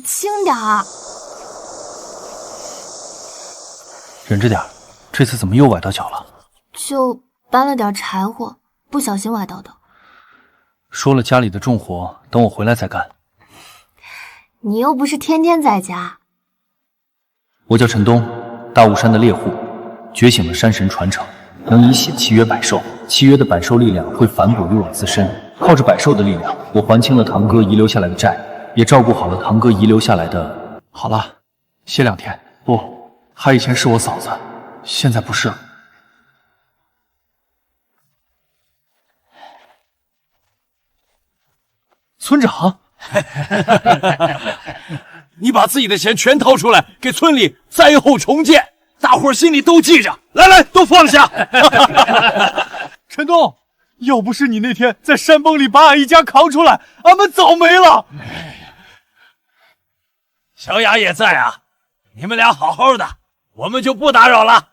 轻点儿。忍着点儿，这次怎么又崴到脚了？就搬了点柴火，不小心崴到的。说了家里的重活，等我回来再干。你又不是天天在家。我叫陈东，大雾山的猎户，觉醒了山神传承，能以血契约百兽，契约的百兽力量会反哺于我自身。靠着百兽的力量，我还清了堂哥遗留下来的债，也照顾好了堂哥遗留下来的。好了，歇2天。不，她以前是我嫂子，现在不是了。村长，你把自己的钱全掏出来，给村里灾后重建，大伙儿心里都记着。来，都放下。陈东，要不是你那天在山崩里把俺一家扛出来，俺们早没了。小雅也在啊，你们俩好好的，我们就不打扰了。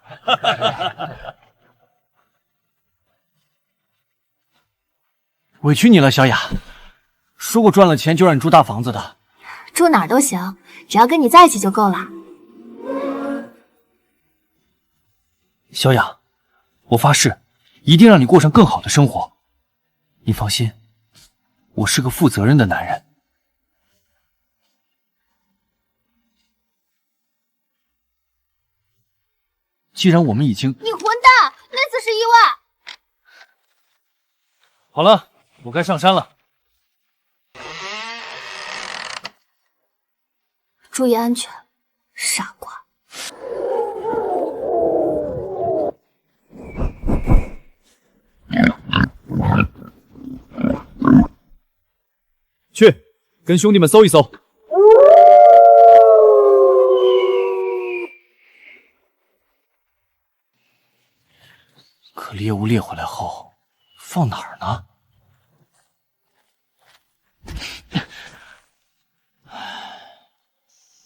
委屈你了，小雅。说过赚了钱就让你住大房子的，住哪儿都行，只要跟你在一起就够了。小雅，我发誓，一定让你过上更好的生活。你放心，我是个负责任的男人。既然我们已经……你混蛋，那次是意外。好了，我该上山了。注意安全，傻瓜。去，跟兄弟们搜一搜。可猎物猎回来后，放哪儿呢？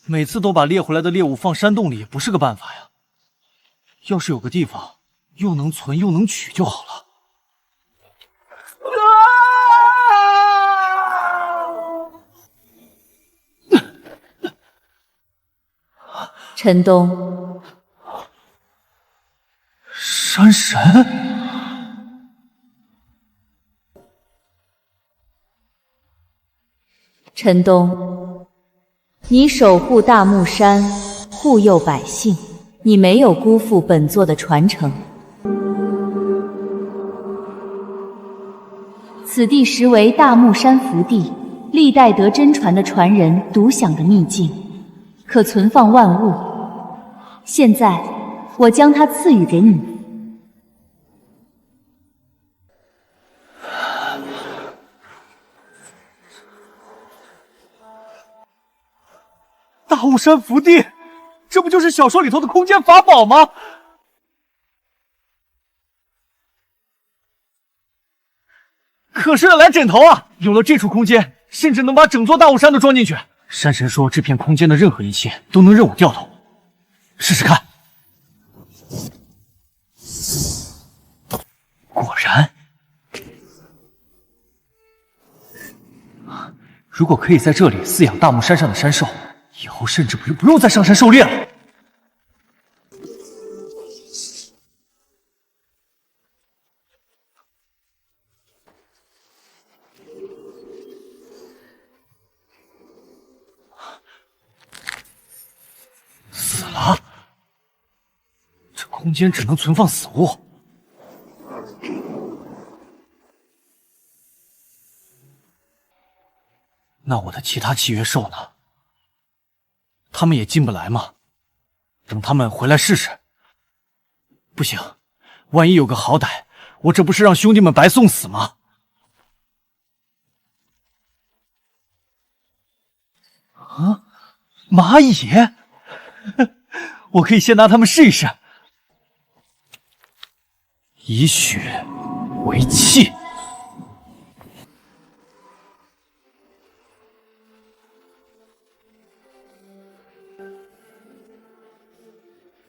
每次都把猎回来的猎物放山洞里也不是个办法呀。要是有个地方又能存又能取就好了。陈东，山神，陈东，你守护大木山，护佑百姓，你没有辜负本座的传承。此地实为大木山福地，历代得真传的传人独享的秘境，可存放万物。现在，我将它赐予给你。大雾山福地，这不就是小说里头的空间法宝吗？可是来枕头啊！有了这处空间，甚至能把整座大雾山都装进去。山神说，这片空间的任何一切都能任我调动，试试看。果然，如果可以在这里饲养大木山上的山兽，以后甚至不用再上山狩猎了。死了，这空间只能存放死物。那我的其他契约兽呢？他们也进不来吗？等他们回来试试。不行，万一有个好歹，我这不是让兄弟们白送死吗？啊，蚂蚁，我可以先拿他们试一试。以血为契。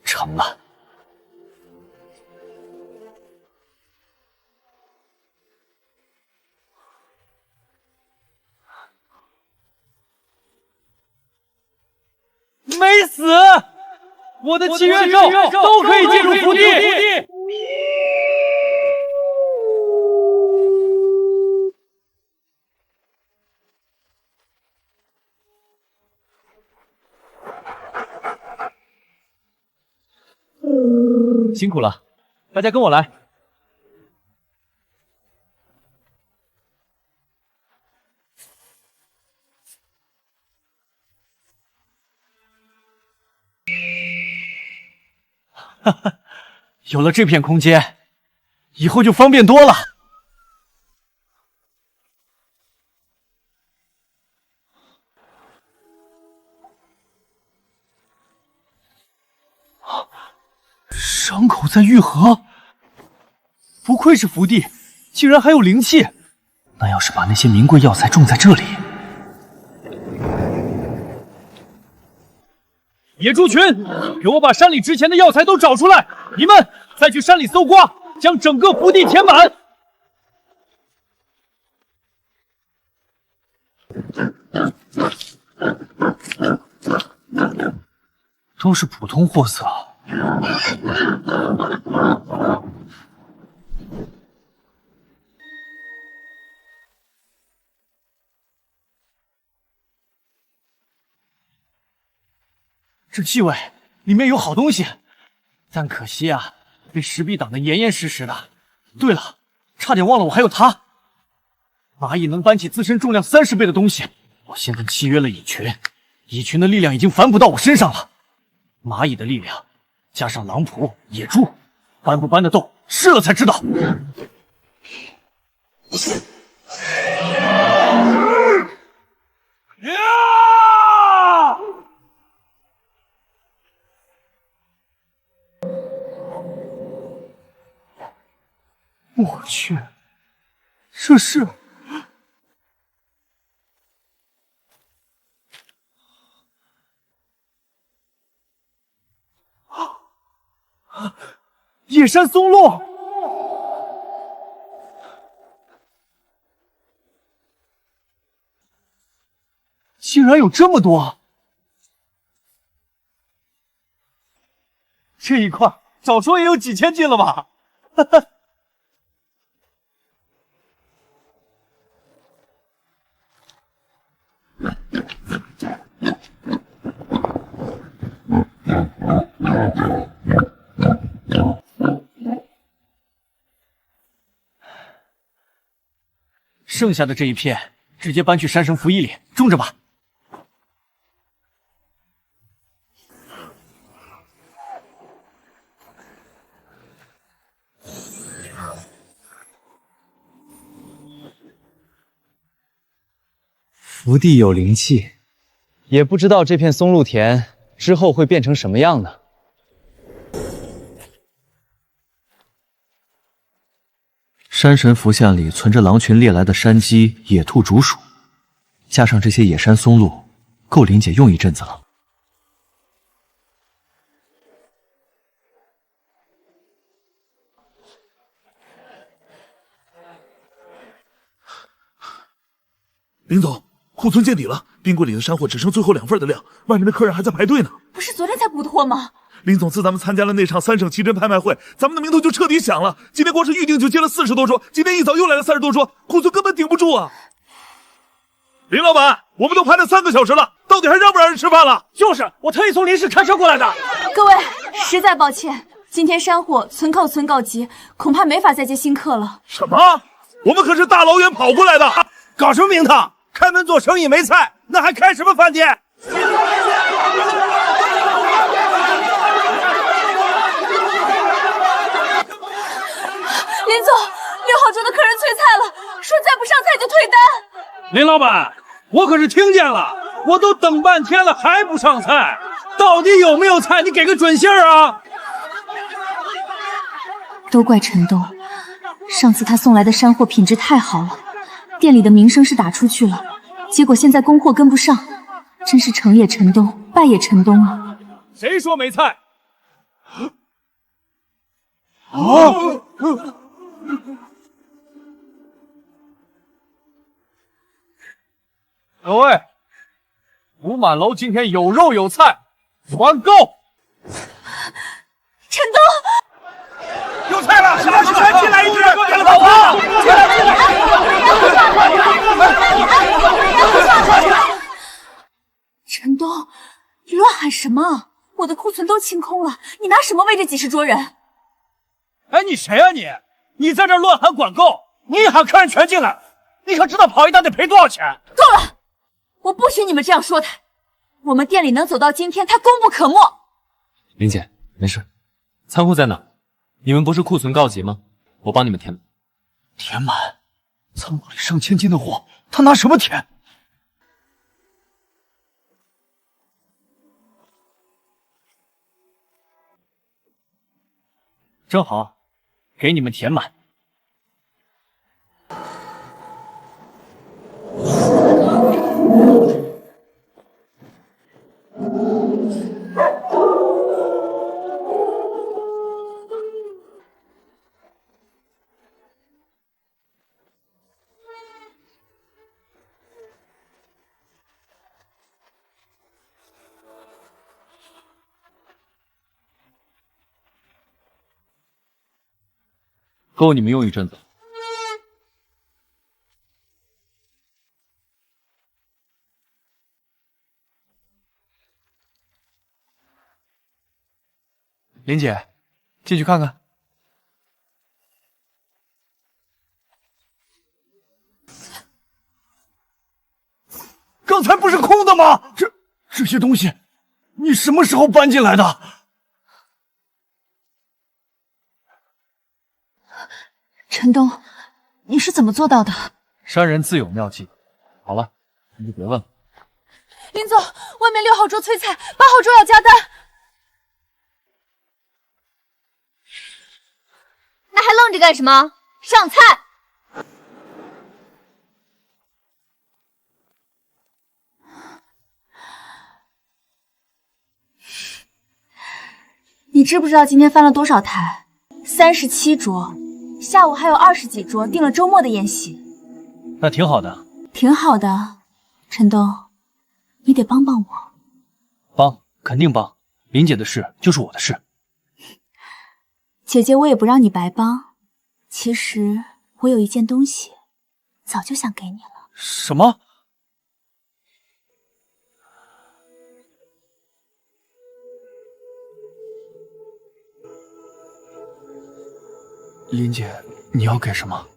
成了。没死，我的契约兽都可以进入福地。辛苦了，大家跟我来。哈哈，有了这片空间，以后就方便多了。伤口在愈合，不愧是福地，竟然还有灵气。那要是把那些名贵药材种在这里，野猪群，给我把山里值钱的药材都找出来！你们再去山里搜刮，将整个福地填满。都是普通货色。这气味里面有好东西，但可惜啊，被石壁挡得严严实实的。对了，差点忘了我还有它。蚂蚁能搬起自身重量30倍的东西，我现在契约了蚁群，蚁群的力量已经反哺到我身上了。蚂蚁的力量加上狼仆、野猪，搬不搬得动，试了才知道。我去，这是……野山松露，竟然有这么多！这一块早说也有几千斤了吧？哈哈。剩下的这一片，直接搬去山神服役里种着吧。福地有灵气，也不知道这片松露田之后会变成什么样呢？山神符像里存着狼群猎来的山鸡、野兔、竹鼠，加上这些野山松露，够林姐用一阵子了。林总，库存见底了，冰柜里的山货只剩最后2份的量，外面的客人还在排队呢。不是昨天才补的货吗？林总，自咱们参加了那场3省奇珍拍卖会，咱们的名头就彻底响了。今天光是预定就接了40多桌，今天一早又来了30多桌，库存根本顶不住啊！林老板，我们都排了3个小时了，到底还让不让人吃饭了？就是，我特意从临市开车过来的。各位，实在抱歉，今天山货存告急，恐怕没法再接新客了。什么？我们可是大老远跑过来的，搞什么名堂？开门做生意没菜，那还开什么饭店？林总，6号桌的客人催菜了，说再不上菜就退单。林老板，我可是听见了，我都等半天了还不上菜，到底有没有菜？你给个准信儿啊！都怪陈东，上次他送来的山货品质太好了，店里的名声是打出去了，结果现在供货跟不上，真是成也陈东，败也陈东啊！谁说没菜？各位，福满楼今天有肉有菜，管够！陈东，有菜了，什么时候进来一只？给了老婆！陈东，你乱喊什么？我的库存都清空了，你拿什么喂这几十桌人？哎，你谁啊你？你在这乱喊管够！你一喊客人全进来，你可知道跑一单得赔多少钱？够了！我不许你们这样说他。我们店里能走到今天，他功不可没。林姐，没事。仓库在哪？你们不是库存告急吗？我帮你们填满。填满？仓库里上千斤的货，他拿什么填？正好，给你们填满。够你们用一阵子。林姐，进去看看。刚才不是空的吗？这些东西，你什么时候搬进来的？陈东，你是怎么做到的？商人自有妙计。好了，你就别问了。林总，外面6号桌催菜，8号桌要加单。那还愣着干什么？上菜！你知不知道今天翻了多少台？37桌，下午还有20几桌订了周末的宴席。那挺好的。挺好的，陈东，你得帮帮我。帮，肯定帮。林姐的事就是我的事。姐姐，我也不让你白帮。其实我有一件东西，早就想给你了。什么？林姐，你要给什么？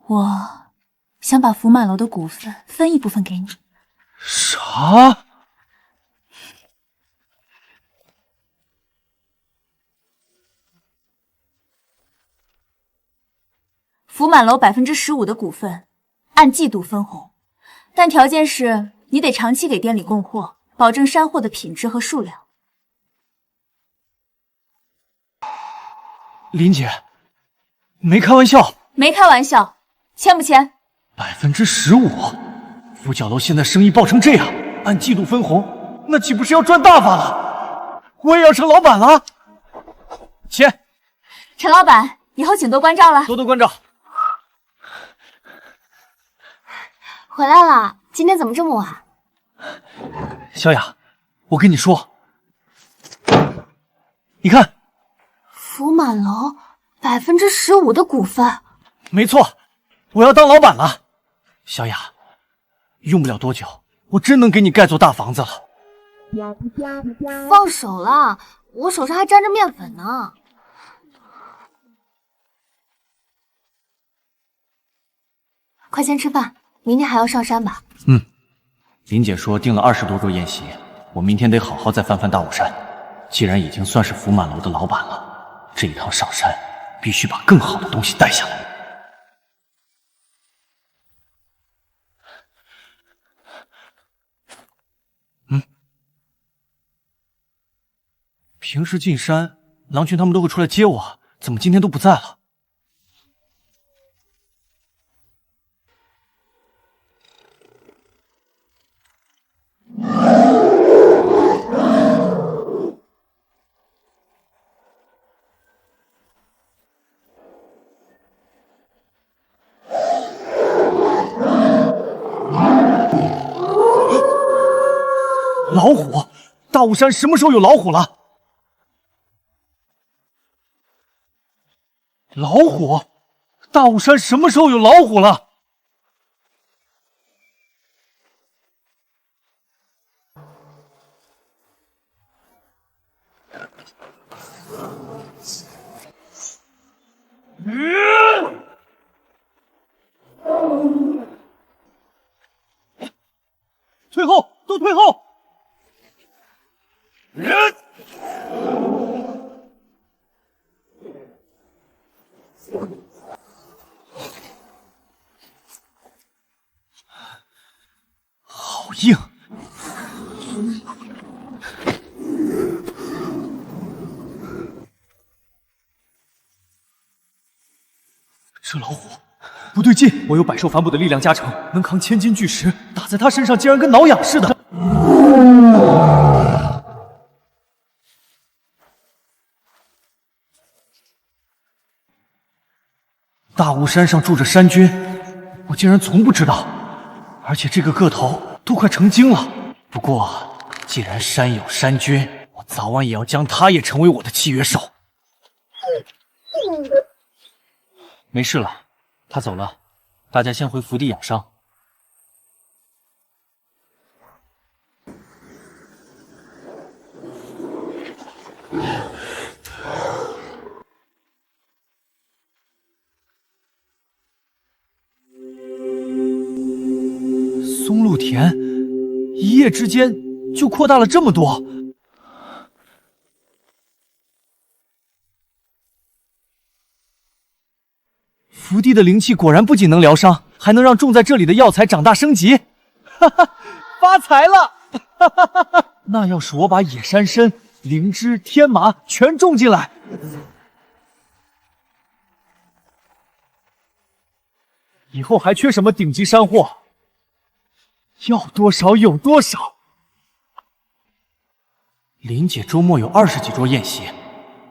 我想把福满楼的股份分一部分给你。啥？福满楼15%的股份，按季度分红，但条件是你得长期给店里供货，保证山货的品质和数量。林姐，没开玩笑。没开玩笑，签不签？15%，福角楼现在生意爆成这样，按季度分红，那岂不是要赚大发了？我也要成老板了。签。陈老板，以后请多关照了。多多关照。回来了，今天怎么这么晚？小雅，我跟你说，你看，福满楼15%的股份。没错，我要当老板了。小雅，用不了多久，我真能给你盖座大房子了。放手了，我手上还沾着面粉呢。快先吃饭，明天还要上山吧？林姐说订了20多桌宴席，我明天得好好再翻翻大武山。既然已经算是福满楼的老板了，这一趟上山必须把更好的东西带下来。平时进山，狼群他们都会出来接我，怎么今天都不在了？老虎！大雾山什么时候有老虎了？老虎！大雾山什么时候有老虎了？退后，都退后！好硬！这老虎不对劲，我有百兽反哺的力量加成，能扛千斤巨石，打在他身上竟然跟挠痒似的。大雾山上住着山君，我竟然从不知道，而且这个个头都快成精了。不过，既然山有山君，我早晚也要将他也成为我的契约兽。没事了，他走了，大家先回福地养伤。松露田一夜之间就扩大了这么多。福地的灵气果然不仅能疗伤，还能让种在这里的药材长大升级。哈哈，发财了！哈哈哈哈！那要是我把野山参、灵芝、天麻全种进来，以后还缺什么顶级山货？要多少有多少。林姐周末有20几桌宴席，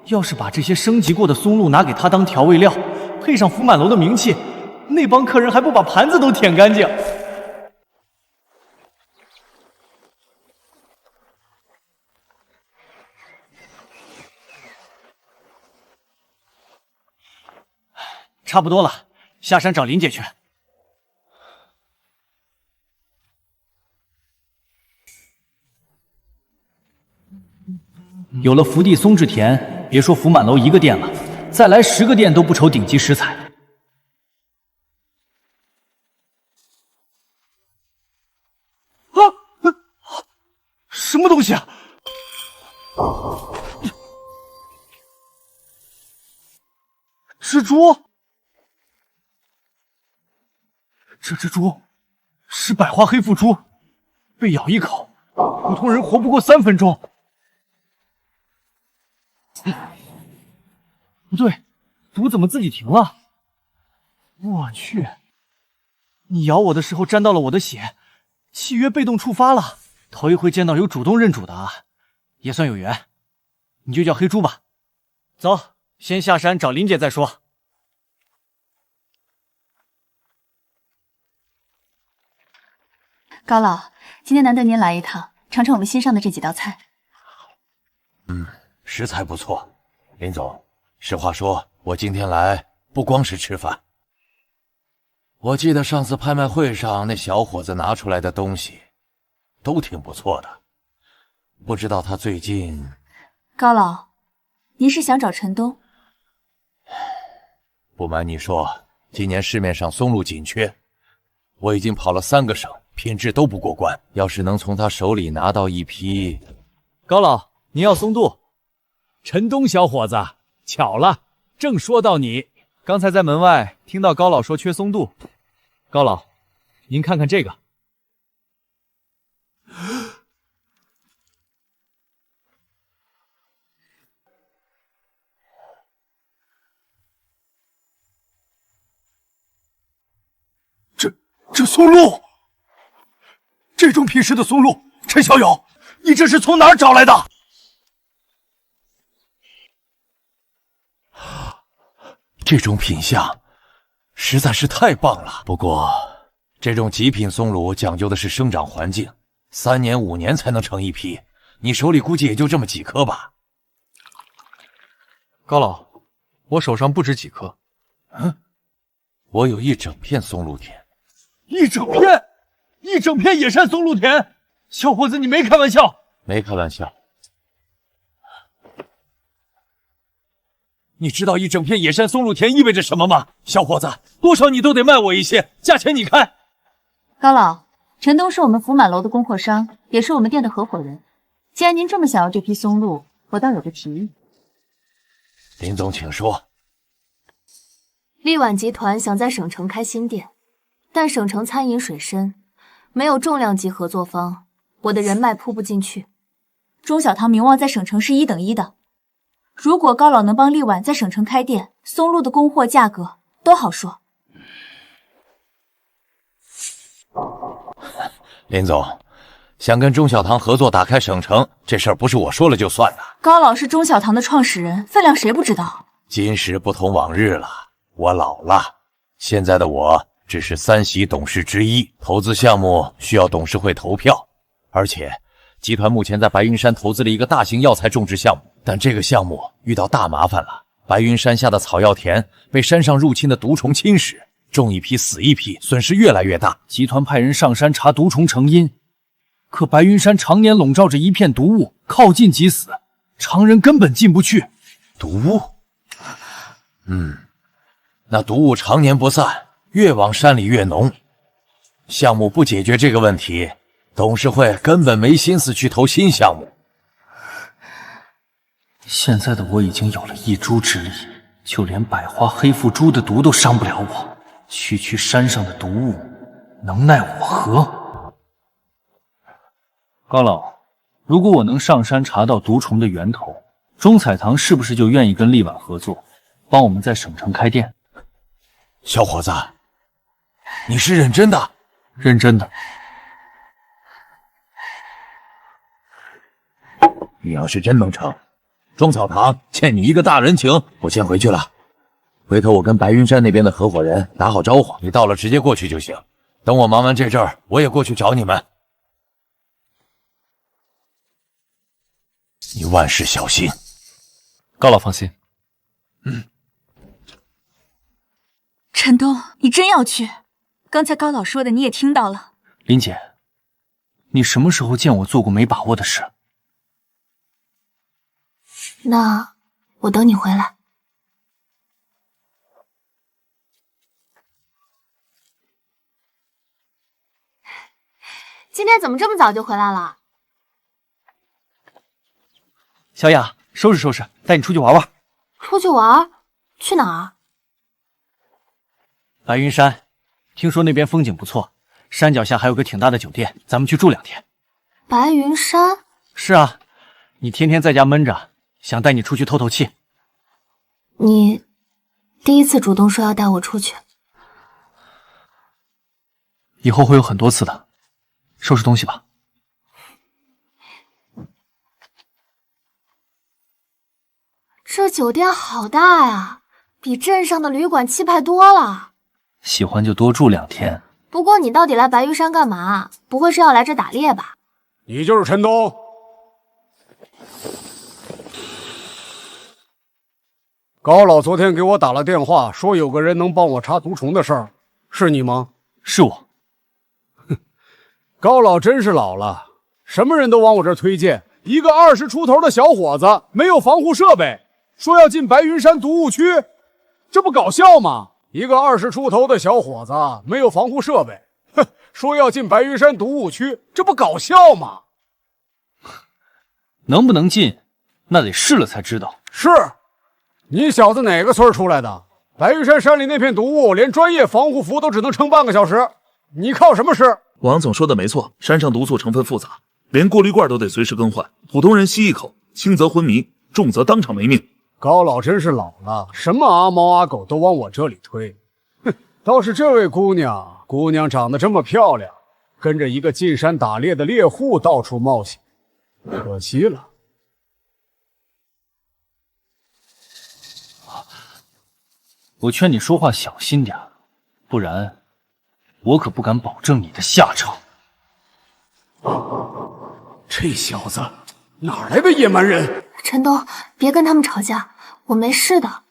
要是把这些升级过的松露拿给她当调味料，配上福满楼的名气，那帮客人还不把盘子都舔干净？差不多了，下山找林姐去。有了福地松质田，别说福满楼一个店了，再来10个店都不愁顶级食材。什么东西啊？蜘蛛？这只猪是百花黑腹蛛，被咬一口，普通人活不过3分钟。不对，毒怎么自己停了？我去！你咬我的时候沾到了我的血，契约被动触发了。头一回见到有主动认主的啊，也算有缘。你就叫黑猪吧。走，先下山找林姐再说。高老，今天难得您来一趟，尝尝我们新上的这几道菜。食材不错。林总，实话说，我今天来不光是吃饭。我记得上次拍卖会上那小伙子拿出来的东西都挺不错的，不知道他最近……高老，您是想找陈东？不瞒你说，今年市面上松露紧缺，我已经跑了3个省，品质都不过关。要是能从他手里拿到一批……高老，您要松度？陈东小伙子，巧了，正说到你。刚才在门外听到高老说缺松度。高老，您看看这个。这松露，这种品质的松露，陈小友，你这是从哪儿找来的？这种品相实在是太棒了。不过，这种极品松露讲究的是生长环境， 3年5年才能成一批，你手里估计也就这么几颗吧。高老，我手上不止几颗。我有一整片松露田。一整片野山松露田，小伙子，你没开玩笑？没开玩笑。你知道一整片野山松露田意味着什么吗？小伙子，多少你都得卖我一些，价钱你开。高老，陈东是我们福满楼的供货商，也是我们店的合伙人。既然您这么想要这批松露，我倒有个提议。林总，请说。力挽集团想在省城开新店，但省城餐饮水深，没有重量级合作方，我的人脉铺不进去。钟小堂名望在省城是1等1的，如果高老能帮力挽在省城开店，松露的供货价格都好说。林总，想跟钟小堂合作打开省城，这事儿不是我说了就算的。高老是钟小堂的创始人，分量谁不知道？今时不同往日了，我老了，现在的我只是3席董事之一，投资项目需要董事会投票，而且集团目前在白云山投资了一个大型药材种植项目，但这个项目遇到大麻烦了。白云山下的草药田被山上入侵的毒虫侵蚀，种一批死一批，损失越来越大。集团派人上山查毒虫成因，可白云山常年笼罩着一片毒雾，靠近即死，常人根本进不去。毒雾？那毒雾常年不散，越往山里越浓。项目不解决这个问题，董事会根本没心思去投新项目。现在的我已经有了一株之力，就连百花黑腹猪的毒都伤不了我，区山上的毒物，能奈我何？高老，如果我能上山查到毒虫的源头，钟彩堂是不是就愿意跟力挽合作，帮我们在省城开店？小伙子，你是认真的？认真的。你要是真能成，钟草堂欠你一个大人情。我先回去了，回头我跟白云山那边的合伙人打好招呼，你到了直接过去就行。等我忙完这阵儿，我也过去找你们。你万事小心。高老放心。陈东，你真要去？刚才高老说的你也听到了。林姐，你什么时候见我做过没把握的事？那我等你回来。今天怎么这么早就回来了？小雅，收拾收拾，带你出去玩玩。出去玩？去哪儿？白云山，听说那边风景不错，山脚下还有个挺大的酒店，咱们去住2天。白云山？是啊，你天天在家闷着，想带你出去透透气。你第一次主动说要带我出去。以后会有很多次的。收拾东西吧。这酒店好大呀，比镇上的旅馆气派多了。喜欢就多住2天。不过你到底来白云山干嘛？不会是要来这打猎吧？你就是陈东。高老昨天给我打了电话，说有个人能帮我查毒虫的事儿，是你吗？是我。高老真是老了，什么人都往我这儿推荐。一个20出头的小伙子，没有防护设备，说要进白云山毒物区，这不搞笑吗？一个20出头的小伙子，没有防护设备，哼，说要进白云山毒物区，这不搞笑吗？能不能进，那得试了才知道。是，你小子哪个村出来的？白云山山里那片毒物，连专业防护服都只能撑半个小时，你靠什么吃？王总说的没错，山上毒素成分复杂，连过滤罐都得随时更换，普通人吸一口，轻则昏迷，重则当场没命。高老真是老了，什么阿猫阿狗都往我这里推。哼，倒是这位姑娘长得这么漂亮，跟着一个进山打猎的猎户到处冒险，可惜了。我劝你说话小心点，不然我可不敢保证你的下场。这小子哪来的野蛮人？陈东，别跟他们吵架，我没事的。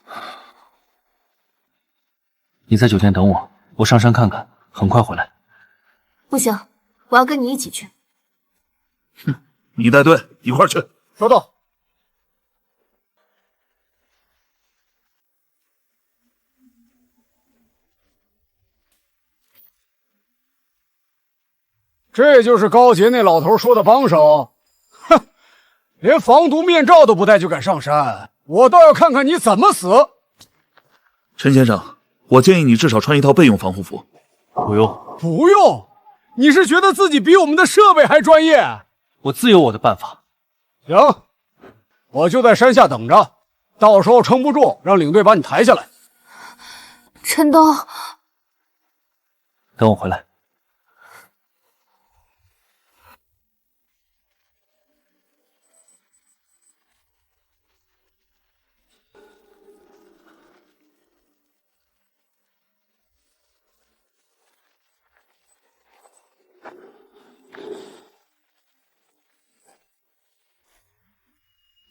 你在酒店等我，我上山看看，很快回来。不行，我要跟你一起去。你带队一块儿去。收到。这就是高杰那老头说的帮手，哼，连防毒面罩都不戴就敢上山，我倒要看看你怎么死。陈先生，我建议你至少穿一套备用防护服。不用，不用？你是觉得自己比我们的设备还专业？我自有我的办法。行，我就在山下等着，到时候撑不住，让领队把你抬下来。陈东，等我回来。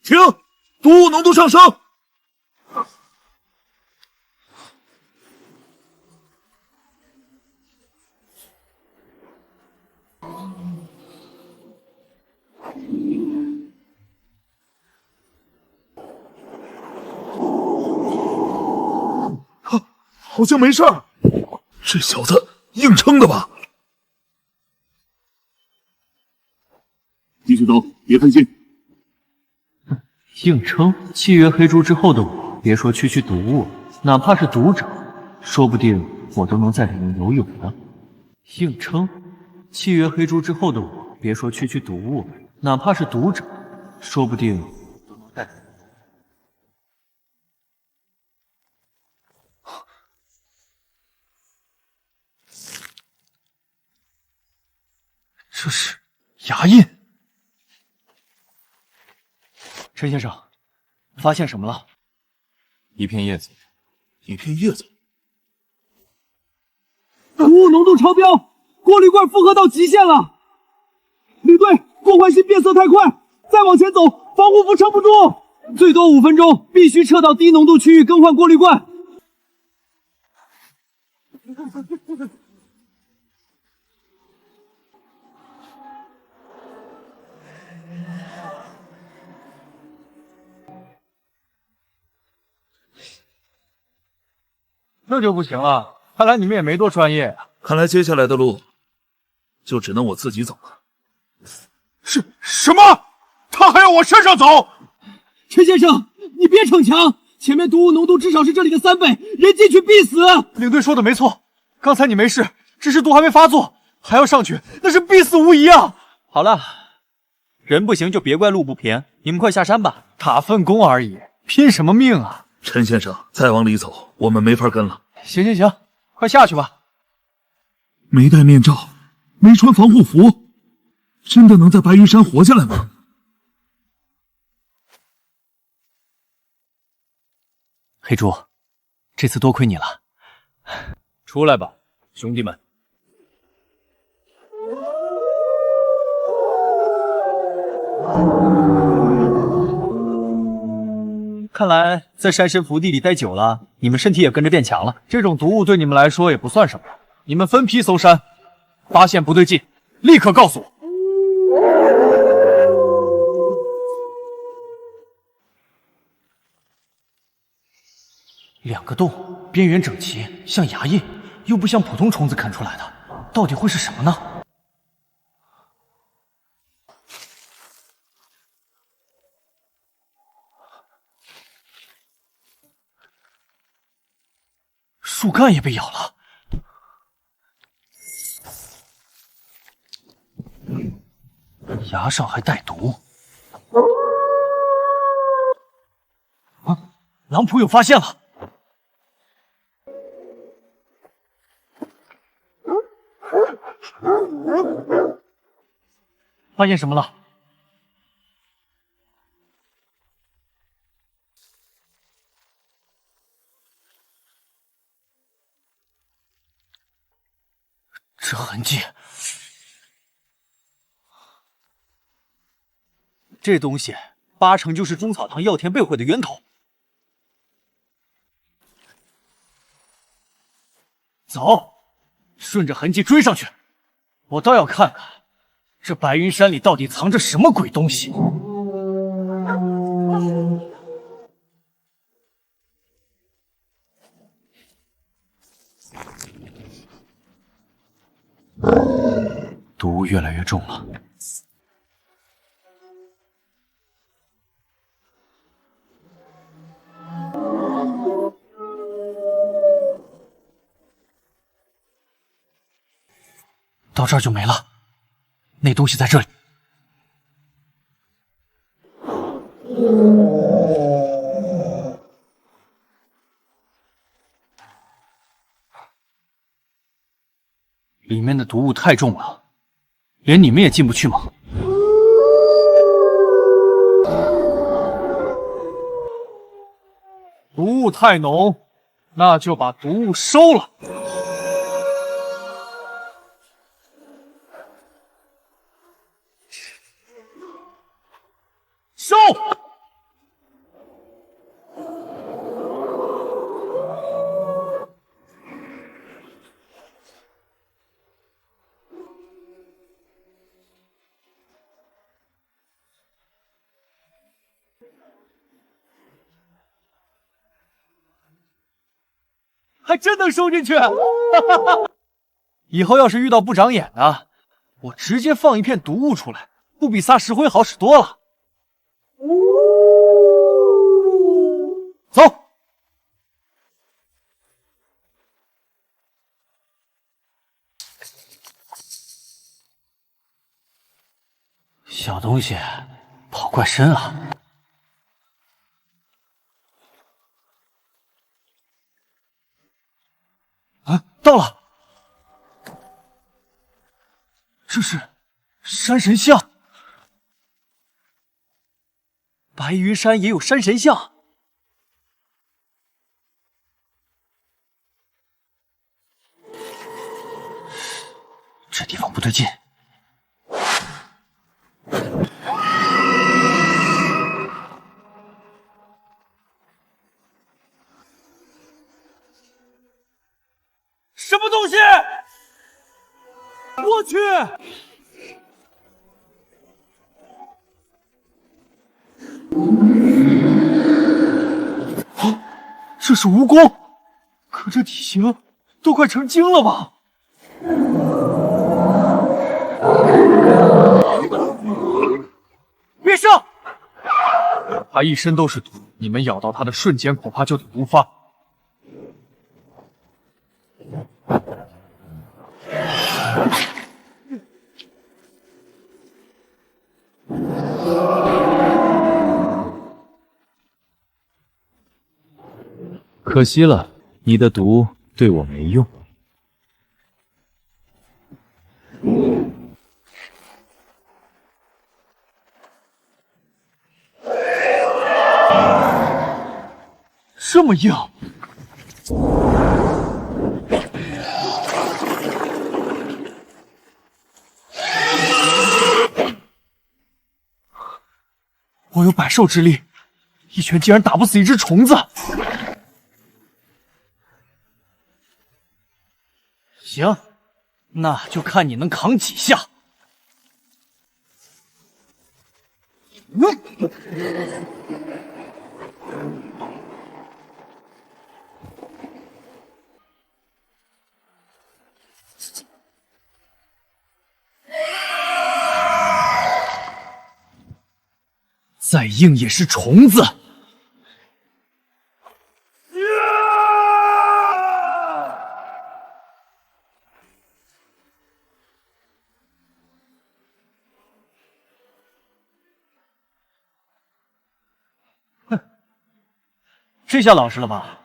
停！毒物浓度上升。好像没事儿，这小子硬撑的吧？继续走，别分心。硬撑，契约黑猪之后的我，别说区区毒物，哪怕是毒者，说不定我都能在里面游泳呢。硬撑，契约黑猪之后的我，别说区区毒物，哪怕是毒者，说不定都能在里面。这是牙印。陈先生，发现什么了？一片叶子，一片叶子。毒物浓度超标，过滤罐负荷到极限了。领队，过换性变色太快，再往前走，防护服撑不住，最多5分钟，必须撤到低浓度区域更换过滤罐。那就不行了，看来你们也没多专业啊。看来接下来的路就只能我自己走了。什么？他还要我身上走？陈先生，你别逞强，前面毒物浓度至少是这里的3倍，人进去必死。领队说的没错，刚才你没事，只是毒还没发作，还要上去，那是必死无疑啊！好了，人不行就别怪路不平，你们快下山吧，打份工而已，拼什么命啊？陈先生，再往里走，我们没法跟了。行，快下去吧。没戴面罩，没穿防护服，真的能在白云山活下来吗？黑猪，这次多亏你了。出来吧，兄弟们。看来在山深福地里待久了，你们身体也跟着变强了。这种毒物对你们来说也不算什么。你们分批搜山，发现不对劲，立刻告诉我。2个洞，边缘整齐，像牙印，又不像普通虫子啃出来的，到底会是什么呢？树干也被咬了，牙上还带毒。啊，狼仆有发现了！发现什么了？这痕迹，这东西八成就是中草堂药田被毁的源头。走，顺着痕迹追上去，我倒要看看这白云山里到底藏着什么鬼东西。毒物越来越重了。到这儿就没了，那东西在这里。里面的毒物太重了，连你们也进不去吗？毒物太浓，那就把毒物收了。收！还真能收进去！以后要是遇到不长眼的，我直接放一片毒物出来，不比撒石灰好使多了。走。小东西跑怪深啊！啊，到了！这是山神像，白云山也有山神像。这地方不对劲。什么东西？我去！这是蜈蚣，可这体型都快成精了吧？别上！他一身都是毒，你们咬到他的瞬间，恐怕就得毒发。可惜了，你的毒对我没用。这么硬！我有百兽之力，一拳竟然打不死一只虫子。行，那就看你能扛几下。再硬也是虫子。哼，这下老实了吧？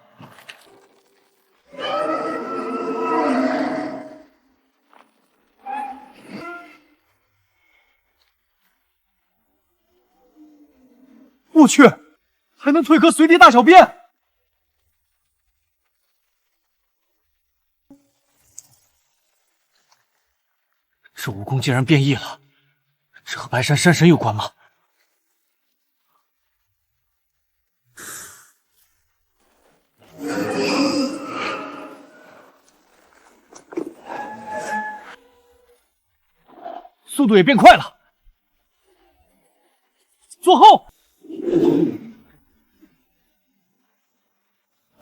我去，还能蜕壳随地大小便！这蜈蚣竟然变异了，这和白山山神有关吗？速度也变快了。坐后，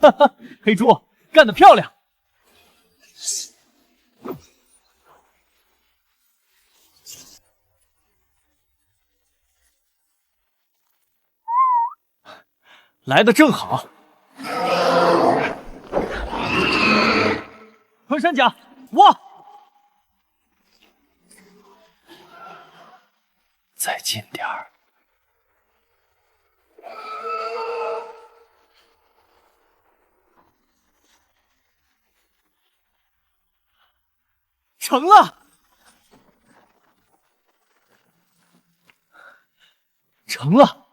哈哈，黑猪干得漂亮！来的正好。穿山甲，挖！再近点儿。成了！成了！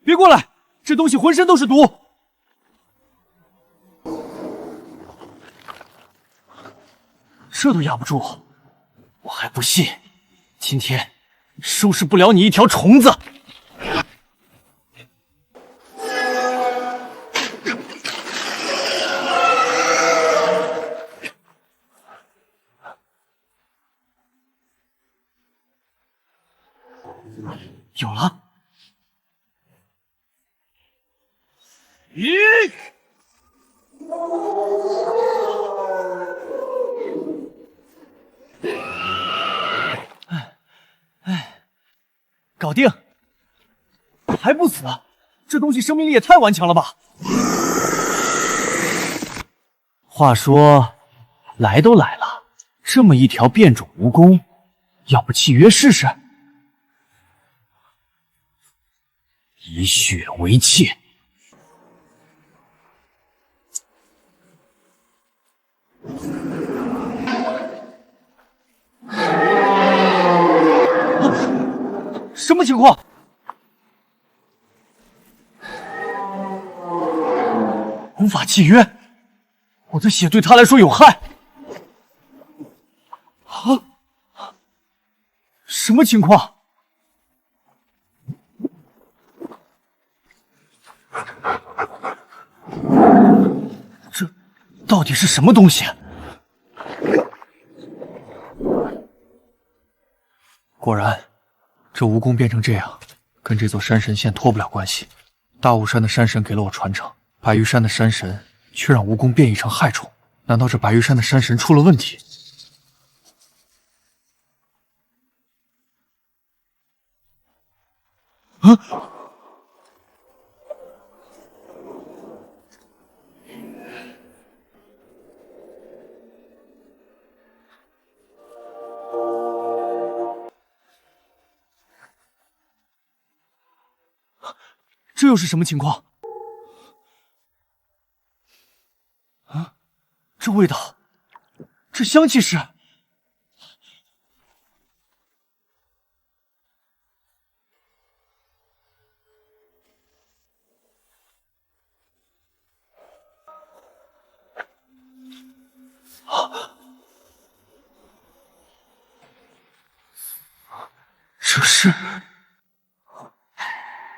别过来！这东西浑身都是毒。这都压不住，我还不信，今天收拾不了你一条虫子。有了！咦！搞定！还不死？这东西生命力也太顽强了吧！话说，来都来了，这么一条变种蜈蚣，要不契约试试？以血为契。什么情况？无法契约，我的血对他来说有害。啊！什么情况？这到底是什么东西？果然。这蜈蚣变成这样，跟这座山神线脱不了关系。大雾山的山神给了我传承，白玉山的山神却让蜈蚣变异成害虫。难道这白玉山的山神出了问题？啊！这又是什么情况？啊，这味道，这香气是……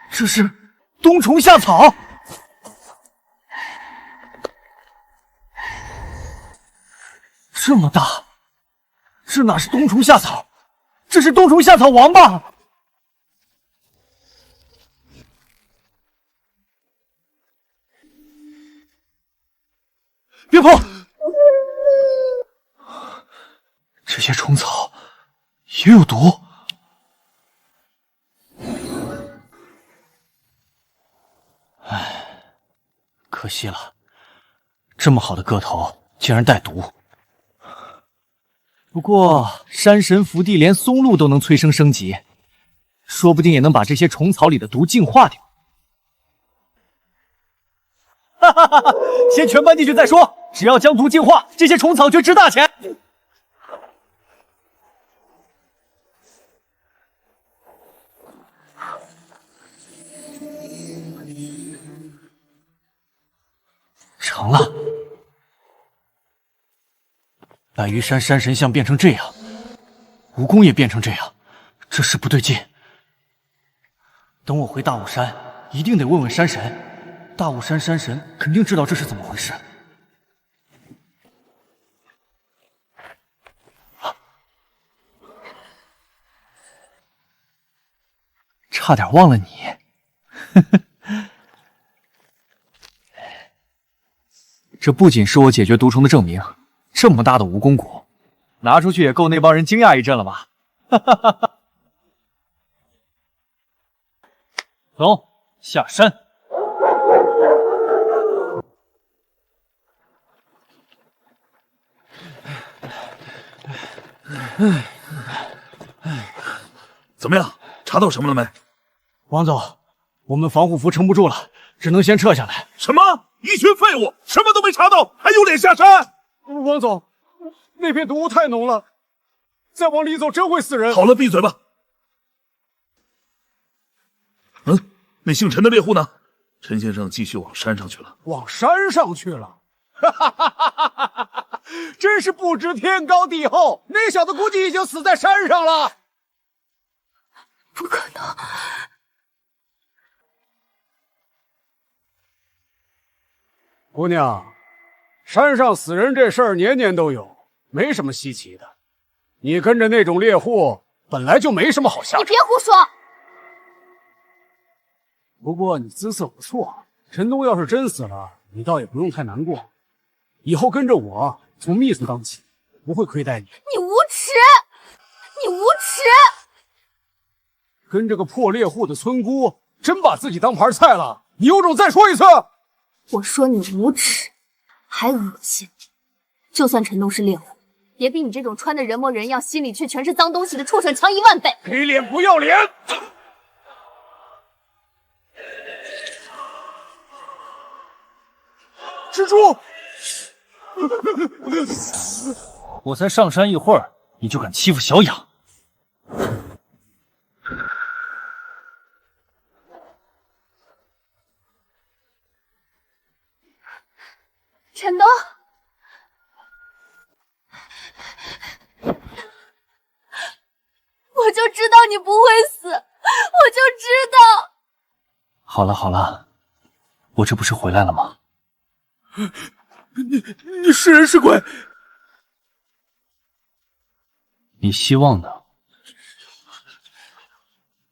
这是冬虫夏草。这么大，这哪是冬虫夏草？这是冬虫夏草王八！别碰！这些虫草也有毒。唉，可惜了，这么好的个头竟然带毒。不过山神福地连松露都能催生升级，说不定也能把这些虫草里的毒净化掉。哈哈哈哈！先全搬进去再说，只要将毒净化，这些虫草就值大钱。成了，白玉山山神像变成这样，蜈蚣也变成这样，这事不对劲。等我回大雾山，一定得问问山神，大雾山山神肯定知道这是怎么回事。差点忘了你。这不仅是我解决毒虫的证明，这么大的蜈蚣骨，拿出去也够那帮人惊讶一阵了吧？走，下山。怎么样？查到什么了没？王总，我们防护服撑不住了，只能先撤下来。什么？一群废物，什么都没查到，还有脸下山？王总，那片毒雾太浓了，再往里走真会死人。好了，闭嘴吧。那姓陈的猎户呢？陈先生继续往山上去了。往山上去了？真是不知天高地厚，那小子估计已经死在山上了。不可能！姑娘，山上死人这事儿年年都有，没什么稀奇的。你跟着那种猎户，本来就没什么好下场。你别胡说！不过你姿色不错，陈东要是真死了，你倒也不用太难过。以后跟着我，从秘书当起，不会亏待你。你无耻！你无耻！跟这个破猎户的村姑，真把自己当盘菜了！你有种再说一次！我说你无耻，还恶心。就算陈东是猎户，也比你这种穿的人模人样、心里却全是脏东西的畜生强10000倍。给脸不要脸！蜘蛛！我才上山一会儿，你就敢欺负小雅？陈东，我就知道你不会死，我就知道。好了好了，我这不是回来了吗？你是人是鬼？你希望呢？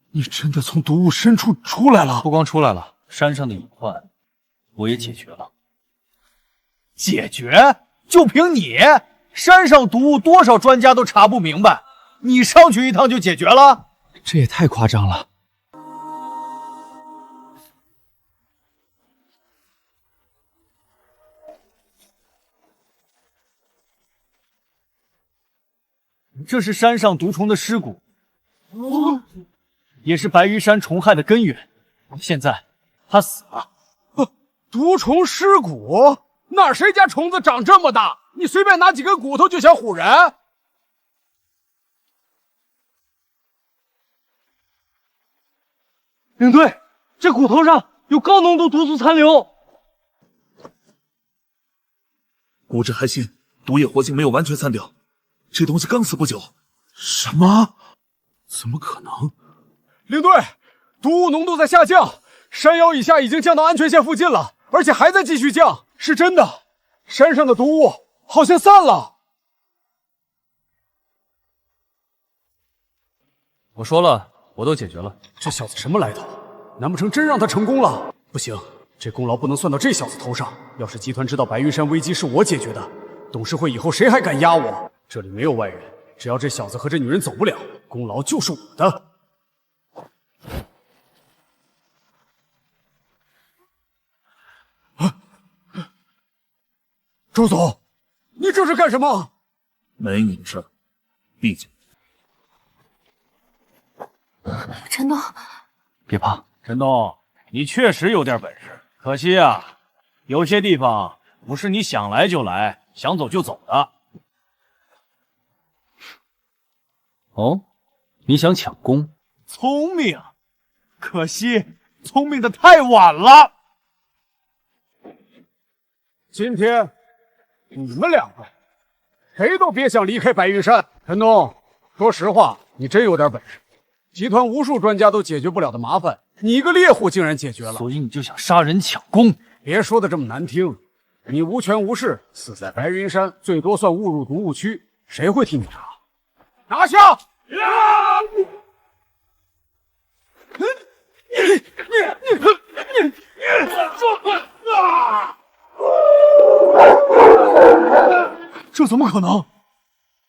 你真的从毒雾深处出来了？不光出来了，山上的隐患我也解决了。解决？就凭你？山上毒物多少专家都查不明白，你上去一趟就解决了？这也太夸张了。这是山上毒虫的尸骨，也是白云山虫害的根源。现在他死了。毒虫尸骨？哪谁家虫子长这么大？你随便拿几根骨头就想唬人？领队，这骨头上有高浓度毒素残留。骨质还新，毒液活性没有完全散掉。这东西刚死不久。什么？怎么可能？领队，毒物浓度在下降，山腰以下已经降到安全线附近了，而且还在继续降，是真的。山上的毒物好像散了。我说了，我都解决了。这小子什么来头？难不成真让他成功了？不行，这功劳不能算到这小子头上。要是集团知道白云山危机是我解决的，董事会以后谁还敢压我？这里没有外人，只要这小子和这女人走不了，功劳就是我的。周总，你这是干什么？没你的事儿，闭嘴。陈东，别怕，陈东，你确实有点本事，可惜啊，有些地方不是你想来就来，想走就走的。哦，你想抢功？聪明，可惜聪明的太晚了。今天你们两个谁都别想离开白云山。陈东，说实话，你真有点本事。集团无数专家都解决不了的麻烦，你一个猎户竟然解决了。所以你就想杀人抢功？别说的这么难听，你无权无势，死在白云山，最多算误入毒雾区，谁会替你查？拿下！这怎么可能？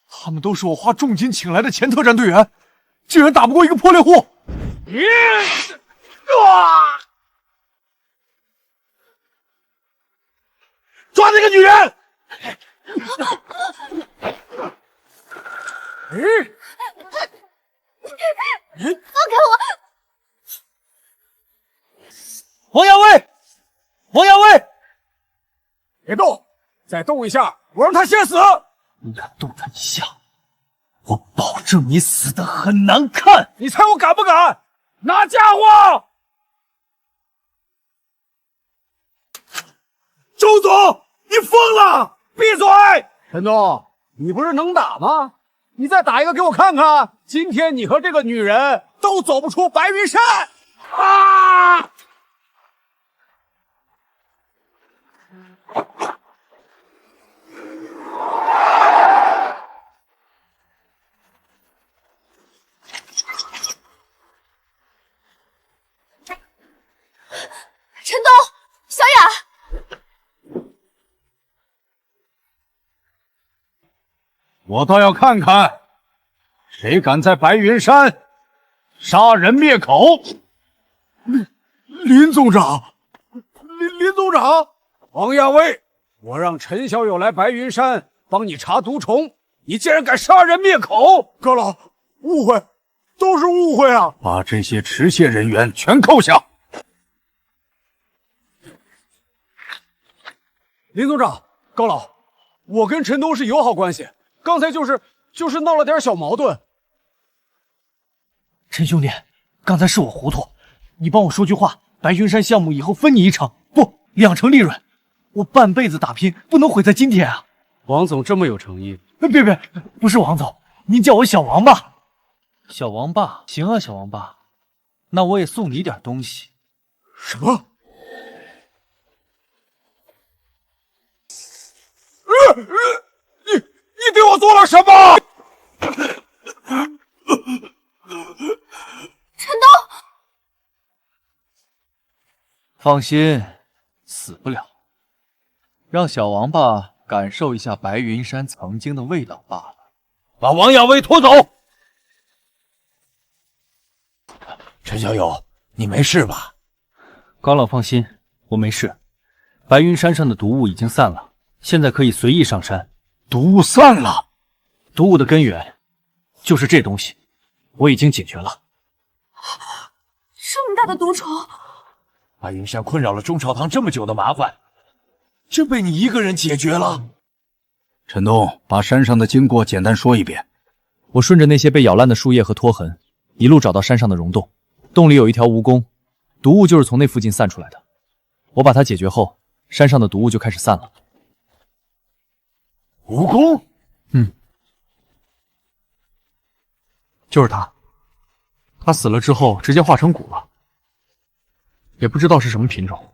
他们都是我花重金请来的前特战队员，竟然打不过一个破猎户！抓那个女人！放开我！王亚威，王亚威，别动，再动一下，我让他先死！你敢动他一下，我保证你死得很难看！你猜我敢不敢？拿家伙！周总，你疯了！闭嘴！陈东，你不是能打吗？你再打一个给我看看！今天你和这个女人都走不出白云山！啊！陈东，小雅，我倒要看看，谁敢在白云山杀人灭口！林总长，林总长，王亚威，我让陈小友来白云山帮你查毒虫，你竟然敢杀人灭口！阁老，误会，都是误会啊！把这些持械人员全扣下。林总长，高老，我跟陈东是友好关系，刚才就是闹了点小矛盾。陈兄弟，刚才是我糊涂，你帮我说句话，白云山项目以后分你1成，不，2成利润。我半辈子打拼，不能毁在今天啊！王总这么有诚意，别，不是王总，您叫我小王吧。小王八，行啊，小王八，那我也送你点东西。什么？你对我做了什么？陈东，放心，死不了，让小王八感受一下白云山曾经的味道罢了。把王亚威拖走。陈小友，你没事吧？高老放心，我没事。白云山上的毒物已经散了，现在可以随意上山。毒物散了，毒物的根源就是这东西，我已经解决了。这么大的毒虫，白云山困扰了中朝堂这么久的麻烦，真被你一个人解决了。陈东，把山上的经过简单说一遍。我顺着那些被咬烂的树叶和拖痕，一路找到山上的溶洞，洞里有一条蜈蚣，毒物就是从那附近散出来的。我把它解决后，山上的毒物就开始散了。蜈蚣？就是他。他死了之后直接化成蛊了，也不知道是什么品种。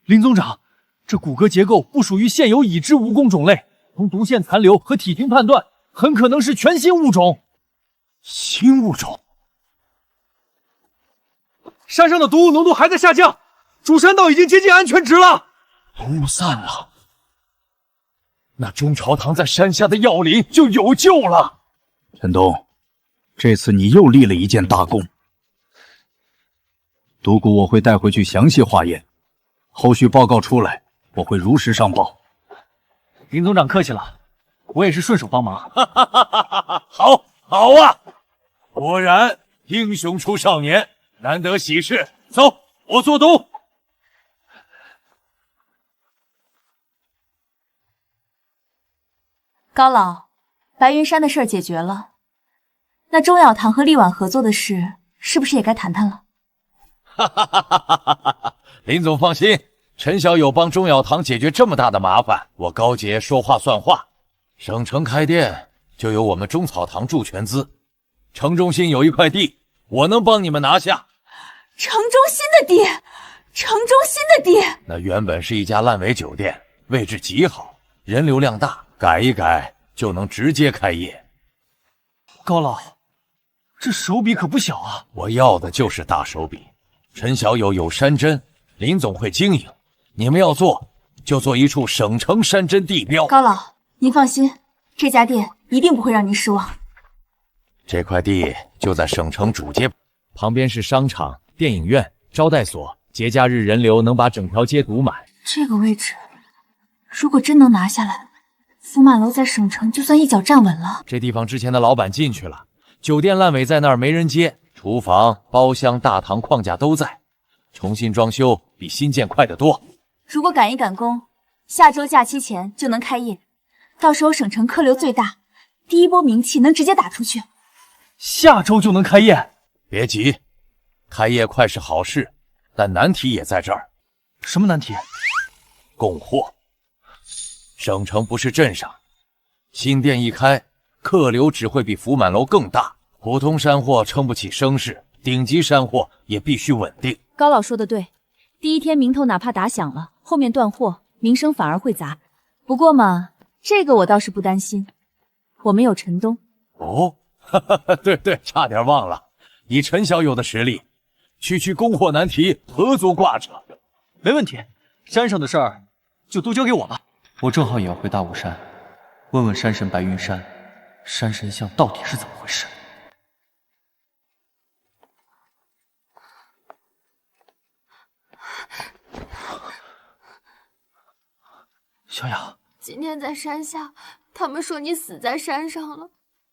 林总长，这骨骼结构不属于现有已知蜈蚣种类，从毒腺残留和体型判断，很可能是全新物种。新物种？山上的毒物浓度还在下降，主山道已经接近安全值了。毒物散了，那中朝堂在山下的药林就有救了。陈东，这次你又立了一件大功。毒蛊我会带回去详细化验，后续报告出来，我会如实上报。林总长客气了，我也是顺手帮忙。好啊！果然英雄出少年，难得喜事。走，我做东。高老，白云山的事儿解决了，那中药堂和力挽合作的事，是不是也该谈谈了？林总放心，陈小友帮中药堂解决这么大的麻烦，我高洁说话算话。省城开店就由我们中草堂助全资，城中心有一块地，我能帮你们拿下。城中心的地，城中心的地，那原本是一家烂尾酒店，位置极好，人流量大，改一改就能直接开业。高老，这手笔可不小啊！我要的就是大手笔。陈小友有山珍，林总会经营。你们要做，就做一处省城山珍地标。高老，您放心，这家店一定不会让您失望。这块地就在省城主街旁边，是商场、电影院、招待所，节假日人流能把整条街堵满。这个位置，如果真能拿下来，福满楼在省城就算一脚站稳了。这地方之前的老板进去了，酒店烂尾在那儿，没人接。厨房、包厢、大堂框架都在，重新装修比新建快得多。如果赶一赶工，下周假期前就能开业，到时候省城客流最大，第一波名气能直接打出去。下周就能开业？别急，开业快是好事，但难题也在这儿。什么难题？供货。省城不是镇上，新店一开，客流只会比福满楼更大。普通山货撑不起声势，顶级山货也必须稳定。高老说的对，第一天名头哪怕打响了，后面断货，名声反而会砸。不过嘛，这个我倒是不担心，我们有陈东。哦，对，差点忘了，以陈小友的实力，区供货难题何足挂齿。没问题，山上的事儿就都交给我了。我正好也要回大雾山，问问山神白云山，山神像到底是怎么回事。小雅，今天在山下，他们说你死在山上了，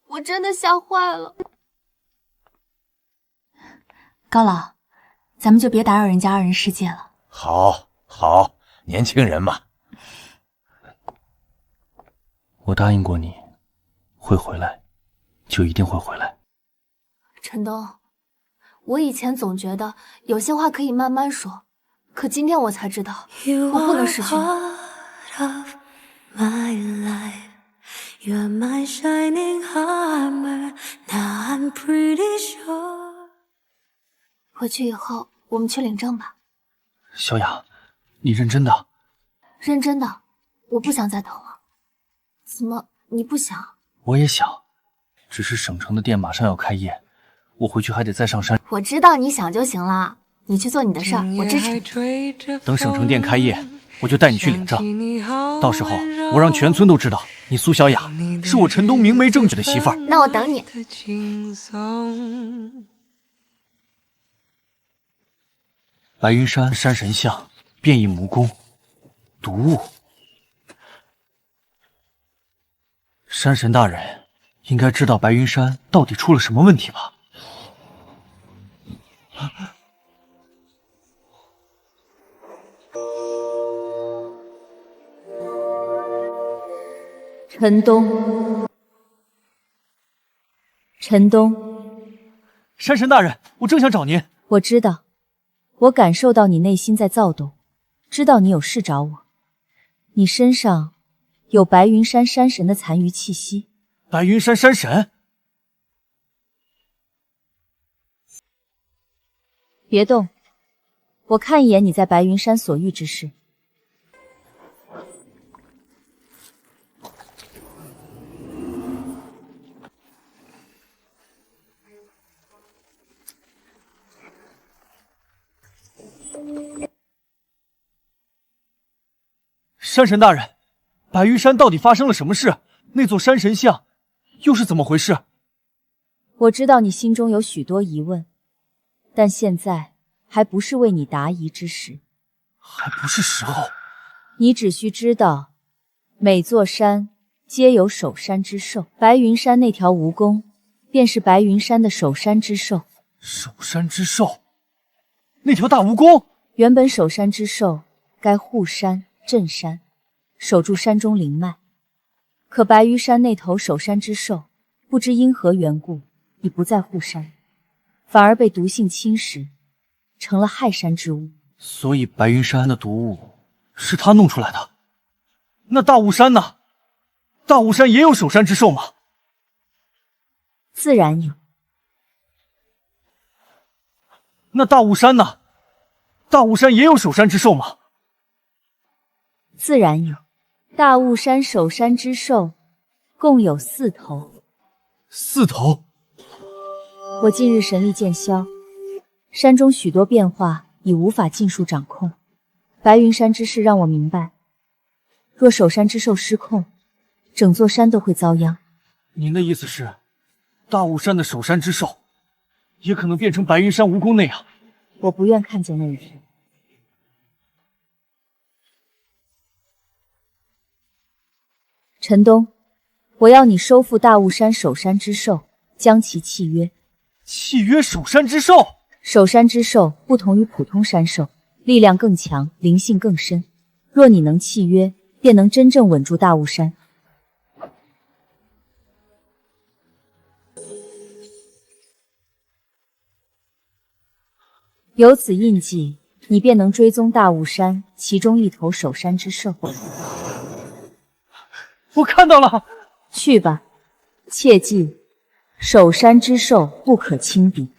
我真的吓坏了。高老，咱们就别打扰人家二人世界了。好，年轻人嘛。我答应过你，会回来，就一定会回来。陈东，我以前总觉得有些话可以慢慢说，可今天我才知道，我不能失去你。of my life. You're my shining armor. Now I'm pretty sure. 回去以后，我们去领证吧。小雅，你认真的？认真的，我不想再等了。怎么，你不想？我也想，只是省城的店马上要开业，我回去还得再上山。我知道你想就行了，你去做你的事儿，我支持你。等省城店开业，我就带你去领证，到时候我让全村都知道你苏小雅是我陈东明媒正娶的媳妇儿。那我等你。白云山山神像变异蜈蚣，毒物。山神大人应该知道白云山到底出了什么问题吧？陈东，陈东，山神大人，我正想找您。我知道，我感受到你内心在躁动，知道你有事找我。你身上有白云山山神的残余气息。白云山山神？别动，我看一眼你在白云山所遇之事。山神大人，白云山到底发生了什么事？那座山神像又是怎么回事？我知道你心中有许多疑问，但现在还不是为你答疑之时。还不是时候。你只需知道，每座山皆有守山之兽，白云山那条蜈蚣便是白云山的守山之兽。守山之兽？那条大蜈蚣？原本守山之兽该护山镇山，守住山中灵脉。可白云山那头守山之兽，不知因何缘故，已不再护山，反而被毒性侵蚀，成了害山之物。所以白云山的毒物是他弄出来的。那大雾山呢？大雾山也有守山之兽吗？自然有。那大雾山呢？大雾山也有守山之兽吗？自然有。大雾山守山之兽共有4头。4头？我近日神力渐消，山中许多变化已无法尽数掌控。白云山之事让我明白，若守山之兽失控，整座山都会遭殃。您的意思是，大雾山的守山之兽，也可能变成白云山蜈蚣那样？我不愿看见那一天。陈东，我要你收复大雾山守山之兽，将其契约。契约守山之兽？守山之兽不同于普通山兽，力量更强，灵性更深。若你能契约，便能真正稳住大雾山。有此印记，你便能追踪大雾山其中一头守山之兽。我看到了。去吧，切记，守山之兽不可轻敌。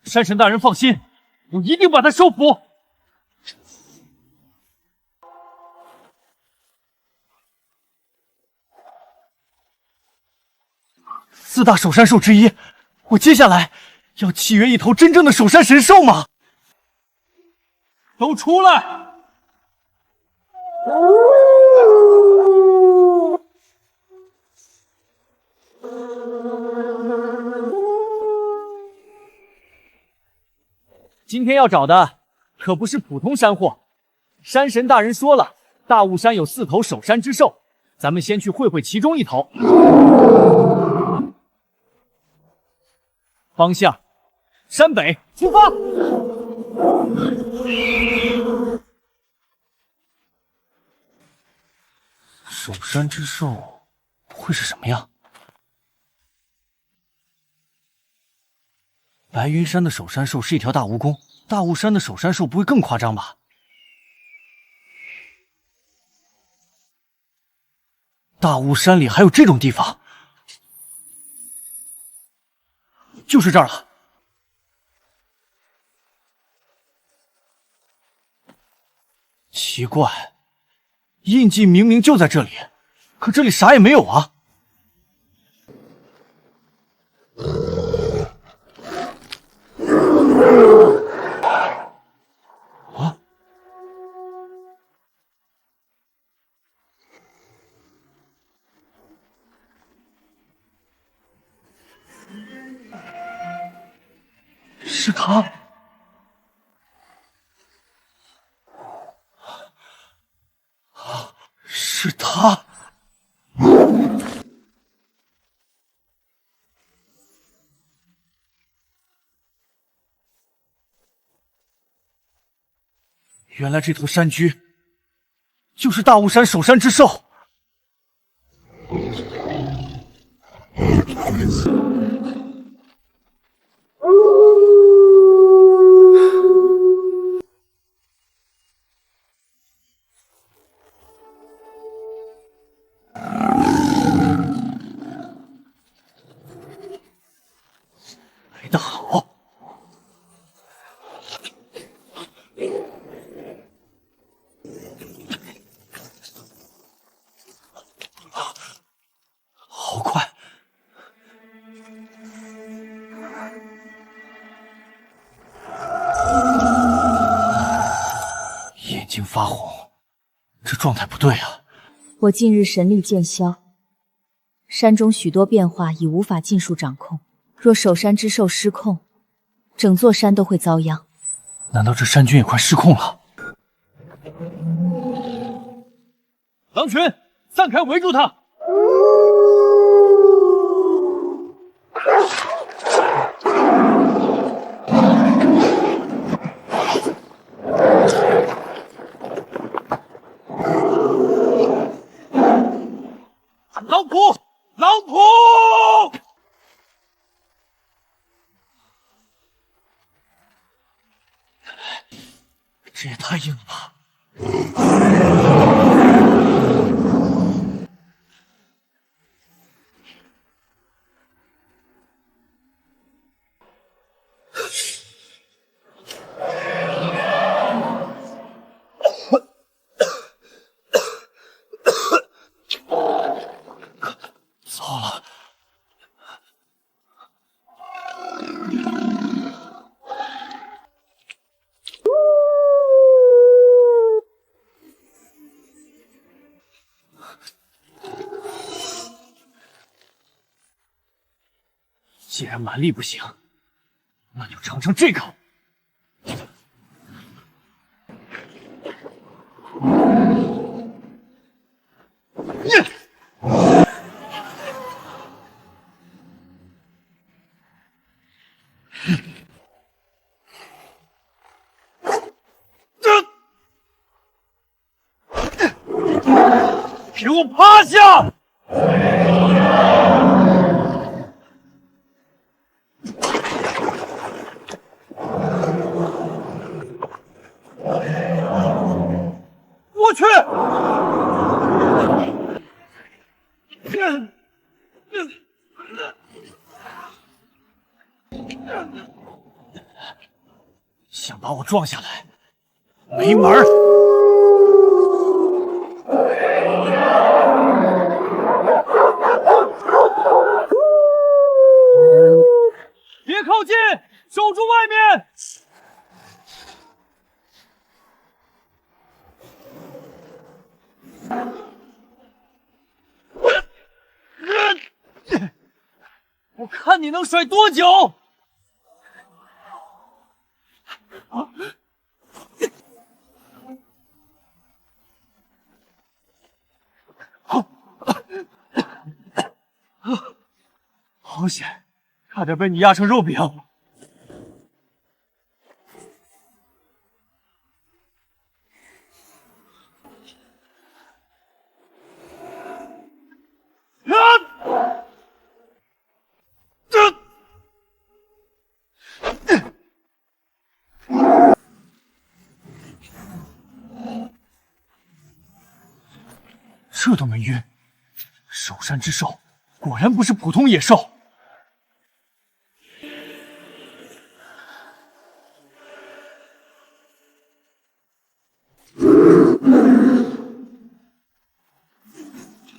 山神大人放心，我一定把他收服。4大守山兽之一，我接下来要契约一头真正的守山神兽吗？都出来！今天要找的可不是普通山货。山神大人说了，大雾山有4头守山之兽，咱们先去会会其中一头。方向：山北，出发！守山之兽会是什么样？白云山的守山兽是一条大蜈蚣，大雾山的守山兽不会更夸张吧？大雾山里还有这种地方？就是这儿了。奇怪，印记明明就在这里，可这里啥也没有啊！啊！是他！是他！原来这头山居就是大雾山守山之兽。来得好！好快！眼睛发红，这状态不对啊！我近日神力渐消，山中许多变化已无法尽数掌控。若守山之兽失控，整座山都会遭殃。难道这山军也快失控了？狼群，散开，围住他！老虎，老虎！这也太硬了吧！既然蛮力不行，那就尝尝这个。给我趴下！我去！想把我撞下来，没门儿！别靠近，守住外面！我看你能甩多久！好险，差点被你压成肉饼。这都没晕，首山之兽果然不是普通野兽。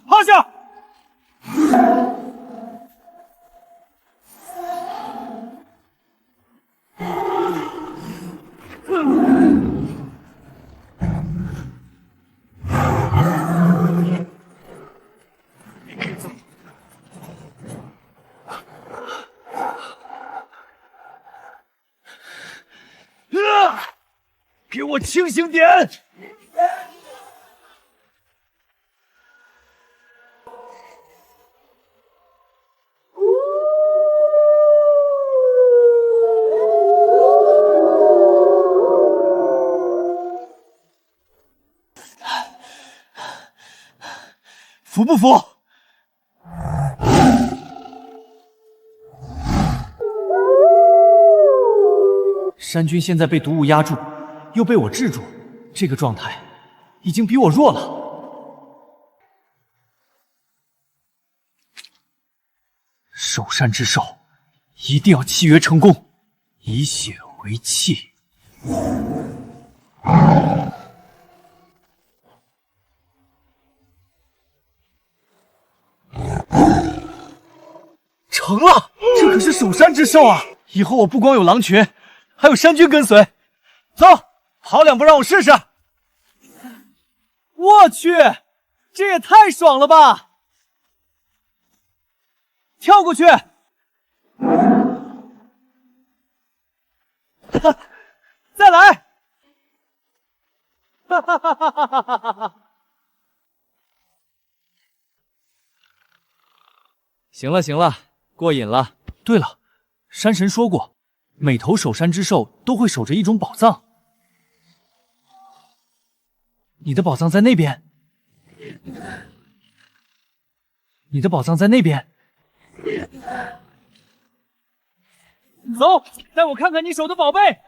趴下！给我清醒点！服不服？山君现在被毒雾压住，又被我制住，这个状态已经比我弱了。首山之兽，一定要契约成功，以血为契。成了，这可是首山之兽啊！以后我不光有狼群，还有山君跟随。走，跑2步让我试试。我去，这也太爽了吧！跳过去，再来！哈哈哈哈哈哈哈哈！行了行了，过瘾了。对了，山神说过，每头守山之兽都会守着一种宝藏。你的宝藏在那边，你的宝藏在那边。走，带我看看你守的宝贝。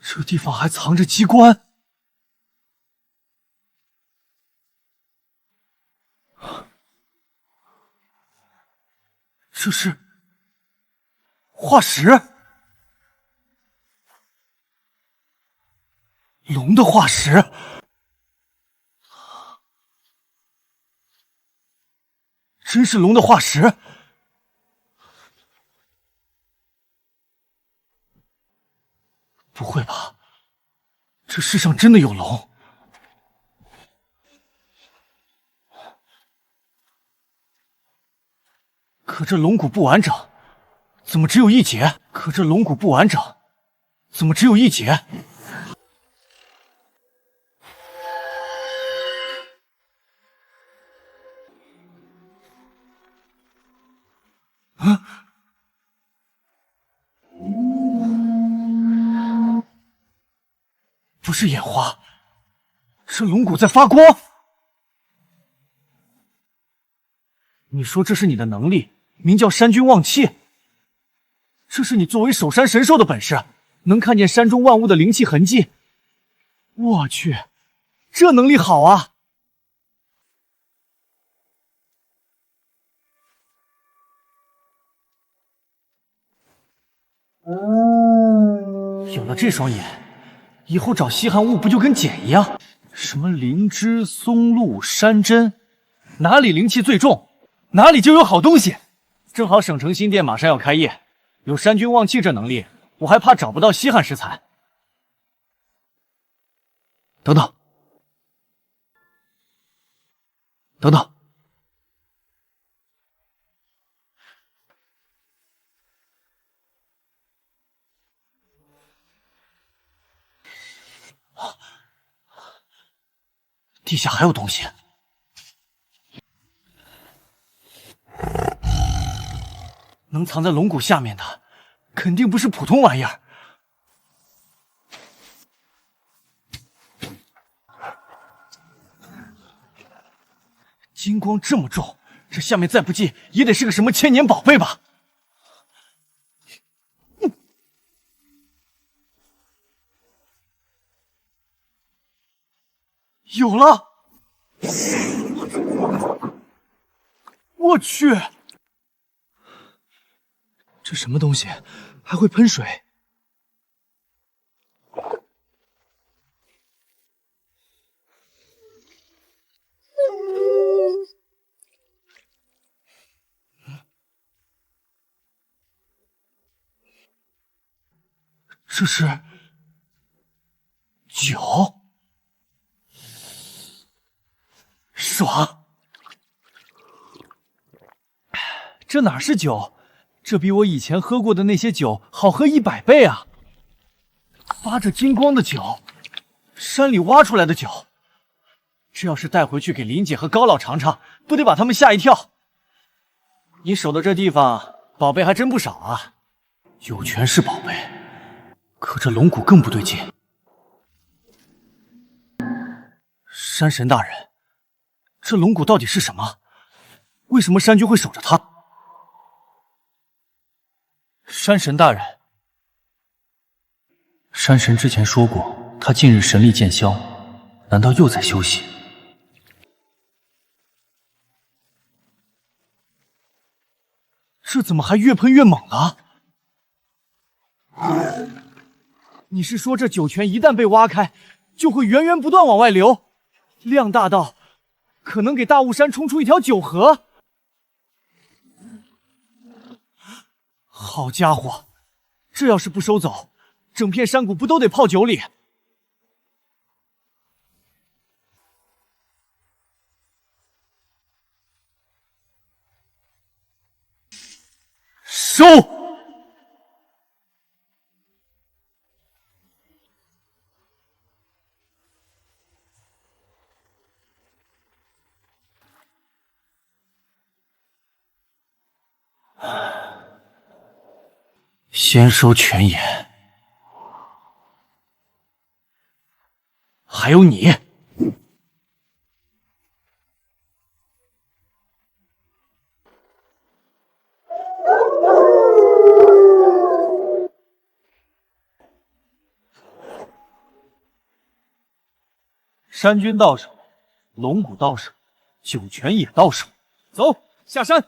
这地方还藏着机关。这是化石，龙的化石，真是龙的化石。不会这世上真的有龙。可这龙骨不完整，怎么只有一节？可这龙骨不完整，怎么只有一节？啊！不是眼花，这龙骨在发光。你说这是你的能力，名叫山君望气。这是你作为守山神兽的本事，能看见山中万物的灵气痕迹。我去，这能力好啊！有了这双眼，以后找稀罕物不就跟捡一样？什么灵芝、松露、山珍，哪里灵气最重，哪里就有好东西。正好省城新店马上要开业，有山君望气这能力，我还怕找不到稀罕食材。等等，等等。地下还有东西，能藏在龙骨下面的，肯定不是普通玩意儿。金光这么重，这下面再不济也得是个什么千年宝贝吧？有了！我去，这什么东西还会喷水？这是酒。爽！这哪是酒？这比我以前喝过的那些酒好喝100倍啊！发着金光的酒，山里挖出来的酒，这要是带回去给林姐和高老尝尝，不得把他们吓一跳？你守的这地方宝贝还真不少啊！酒泉是宝贝，可这龙骨更不对劲。山神大人。这龙骨到底是什么？为什么山君会守着它？山神大人，山神之前说过，他近日神力渐消，难道又在休息？这怎么还越喷越猛了？你是说这酒泉一旦被挖开，就会源源不断往外流，量大到可能给大雾山冲出一条酒河？好家伙，这要是不收走，整片山谷不都得泡酒里？收！先收泉眼，还有你。山君到手，龙骨到手，酒泉也到手，走，下山。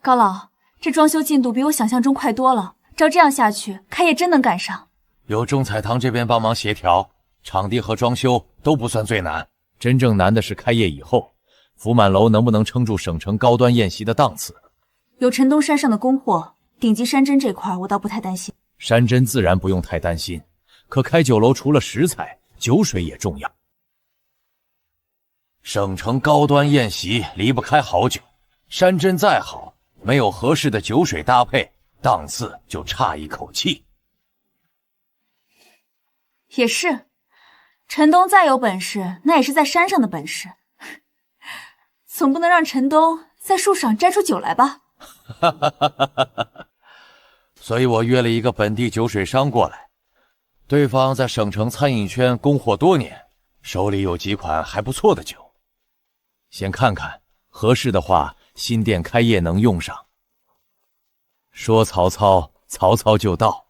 高老，这装修进度比我想象中快多了，照这样下去，开业真能赶上。有中彩堂这边帮忙协调，场地和装修都不算最难，真正难的是开业以后，福满楼能不能撑住省城高端宴席的档次。有陈东山上的供货，顶级山珍这块我倒不太担心。山珍自然不用太担心，可开酒楼除了食材，酒水也重要。省城高端宴席离不开好酒，山珍再好，没有合适的酒水搭配，档次就差一口气。也是，陈东再有本事，那也是在山上的本事，总不能让陈东在树上摘出酒来吧？所以我约了一个本地酒水商过来，对方在省城餐饮圈供货多年，手里有几款还不错的酒，先看看合适的话，新店开业能用上。说曹操，曹操就到。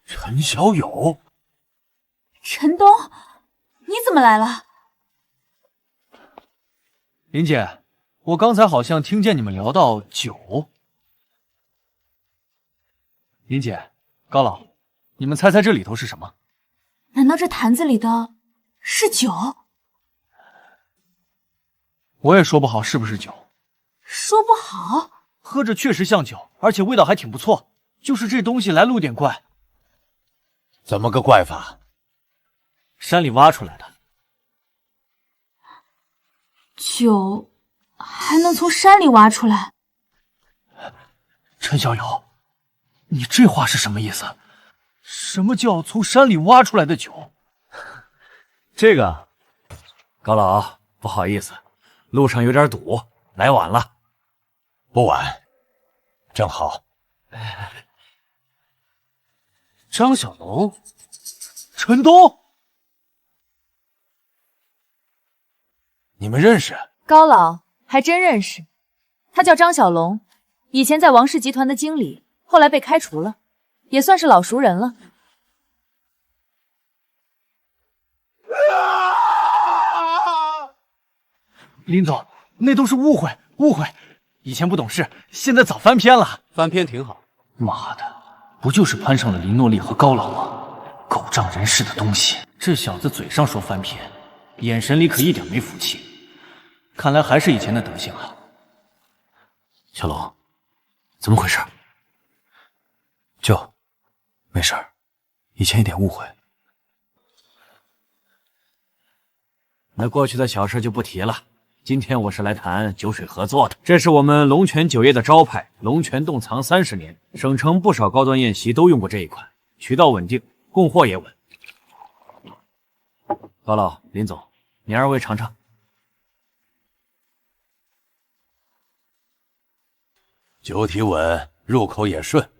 陈小友，陈东，你怎么来了？林姐，我刚才好像听见你们聊到酒。林姐，高老，你们猜猜这里头是什么？难道这坛子里的是酒？我也说不好是不是酒。说不好，喝着确实像酒，而且味道还挺不错，就是这东西来路有点怪。怎么个怪法？山里挖出来的。酒还能从山里挖出来？陈小友，你这话是什么意思？什么叫从山里挖出来的酒？这个，高老，不好意思，路上有点堵，来晚了。不晚，正好。张小龙，陈东，你们认识？高老还真认识，他叫张小龙，以前在王氏集团的经理，后来被开除了，也算是老熟人了。林总，那都是误会，误会。以前不懂事，现在早翻篇了。翻篇挺好。妈的，不就是攀上了林诺丽和高老吗？狗仗人势的东西！这小子嘴上说翻篇，眼神里可一点没福气，看来还是以前的德行啊。小龙，怎么回事？没事儿，以前一点误会。那过去的小事就不提了。今天我是来谈酒水合作的，这是我们龙泉酒业的招牌，龙泉洞藏30年，省城不少高端宴席都用过这一款，渠道稳定，供货也稳。高老、林总，你二位尝尝。酒体稳，入口也顺，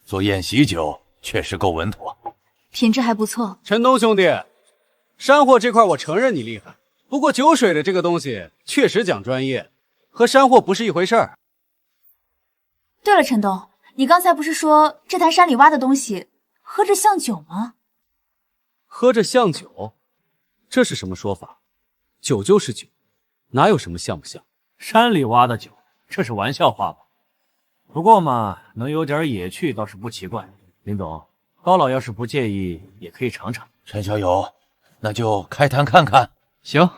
做宴席酒确实够稳妥，品质还不错。陈东兄弟，山货这块我承认你厉害，不过酒水的这个东西确实讲专业，和山货不是一回事儿。对了，陈东，你刚才不是说这坛山里挖的东西喝着像酒吗？喝着像酒，这是什么说法？酒就是酒，哪有什么像不像？山里挖的酒，这是玩笑话吧？不过嘛，能有点野趣倒是不奇怪。林总，高老要是不介意，也可以尝尝。陈小友，那就开坛看看。行，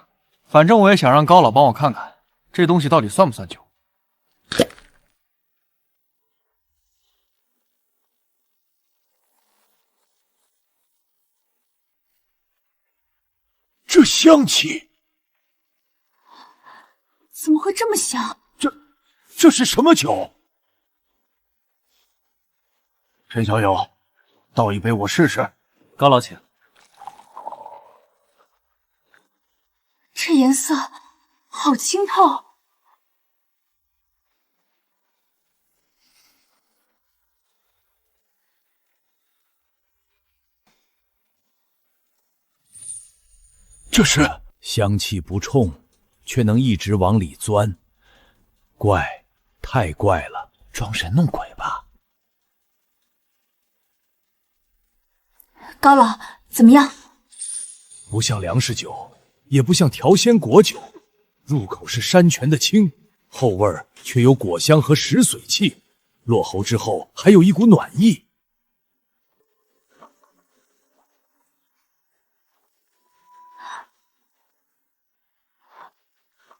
反正我也想让高老帮我看看，这东西到底算不算酒。这香气，怎么会这么香？这是什么酒？陈小友，倒一杯我试试。高老请。这颜色好清透。这是香气不冲，却能一直往里钻，怪，太怪了，装神弄鬼吧？高老，怎么样？不像粮食酒，也不像调鲜果酒，入口是山泉的清，后味儿却有果香和石髓气，落喉之后还有一股暖意。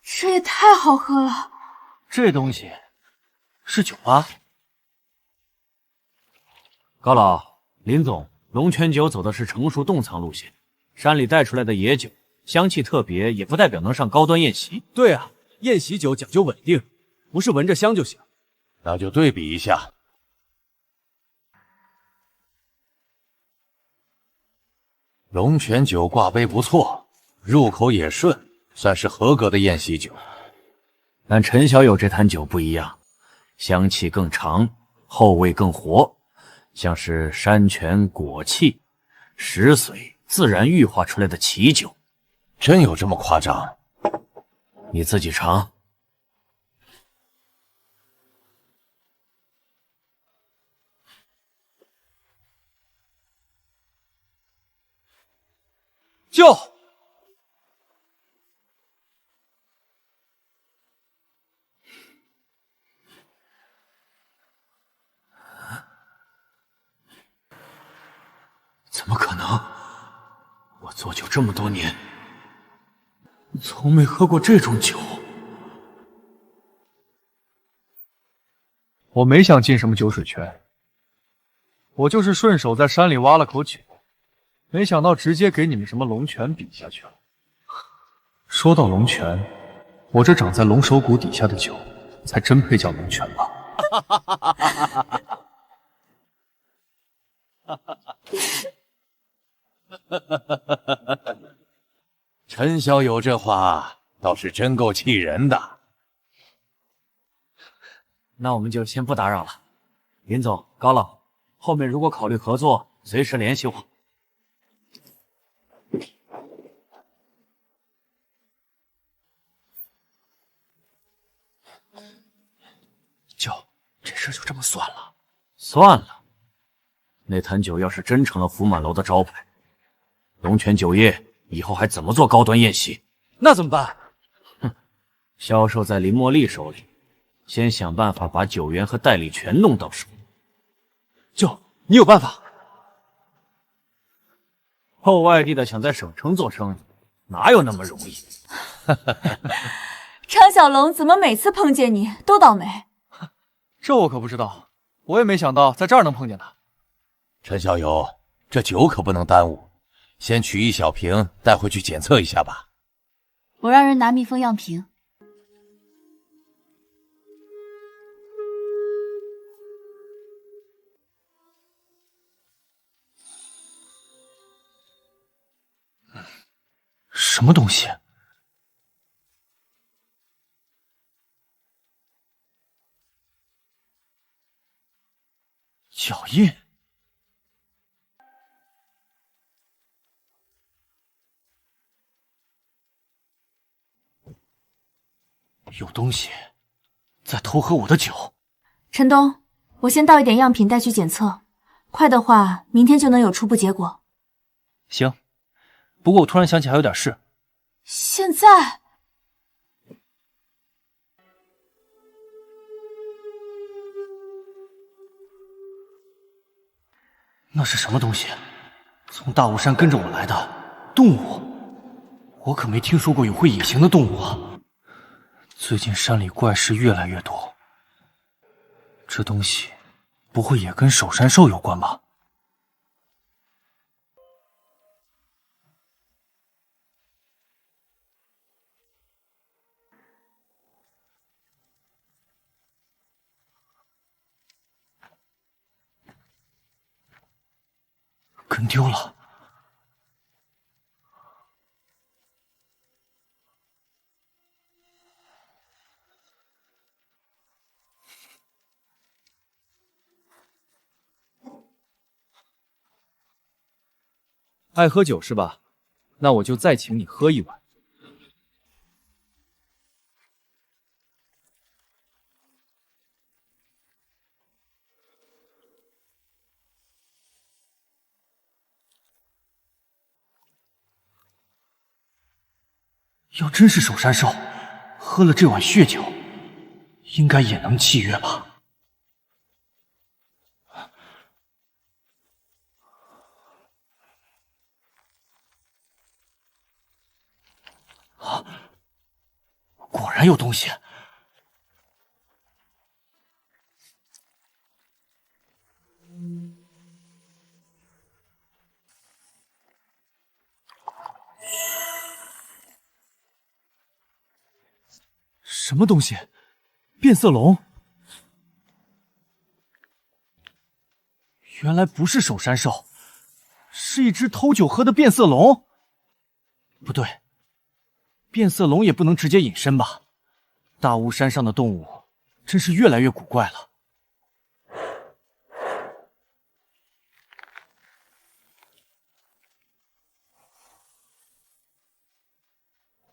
这也太好喝了！这东西是酒吧？高老、林总，龙泉酒走的是成熟冻藏路线，山里带出来的野酒，香气特别，也不代表能上高端宴席。对啊，宴席酒讲究稳定，不是闻着香就行。那就对比一下。龙泉酒挂杯不错，入口也顺，算是合格的宴席酒。但陈小友这坛酒不一样，香气更长，后味更活，像是山泉果气、石髓自然玉化出来的奇酒。真有这么夸张？你自己尝。就怎么可能？我做酒这么多年，从没喝过这种酒。我没想进什么酒水泉，我就是顺手在山里挖了口井，没想到直接给你们什么龙泉比下去了。说到龙泉，我这长在龙首谷底下的酒，才真配叫龙泉吧。陈小友这话倒是真够气人的。那我们就先不打扰了。林总、高老，后面如果考虑合作，随时联系我。这事就这么算了？算了，那坛酒要是真成了福满楼的招牌，龙泉酒业以后还怎么做高端宴席？那怎么办？哼，销售在林茉莉手里，先想办法把酒源和代理全弄到手。你有办法？后外地的想在省城做生意，哪有那么容易？张小龙怎么每次碰见你都倒霉？这我可不知道，我也没想到在这儿能碰见他。陈小友，这酒可不能耽误，先取一小瓶带回去检测一下吧。我让人拿密封样瓶。什么东西？脚印。有东西在偷喝我的酒。陈东，我先倒一点样品带去检测，快的话明天就能有初步结果。行，不过我突然想起还有点事。现在？那是什么东西？从大雾山跟着我来的动物？我可没听说过有会隐形的动物啊！最近山里怪事越来越多，这东西不会也跟守山兽有关吧？跟丢了。爱喝酒是吧？那我就再请你喝一碗。要真是守山兽，喝了这碗血酒，应该也能契约吧？啊！果然有东西。什么东西？变色龙？原来不是守山兽，是一只偷酒喝的变色龙。不对，变色龙也不能直接隐身吧？大雾山上的动物真是越来越古怪了。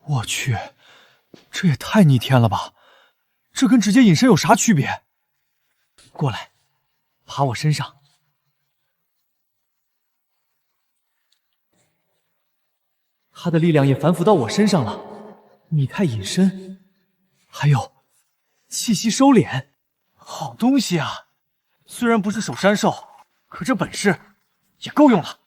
我去，这也太逆天了吧！这跟直接隐身有啥区别？过来，爬我身上。他的力量也反腐到我身上了。拟态隐身，还有气息收敛，好东西啊！虽然不是守山兽，可这本事也够用了。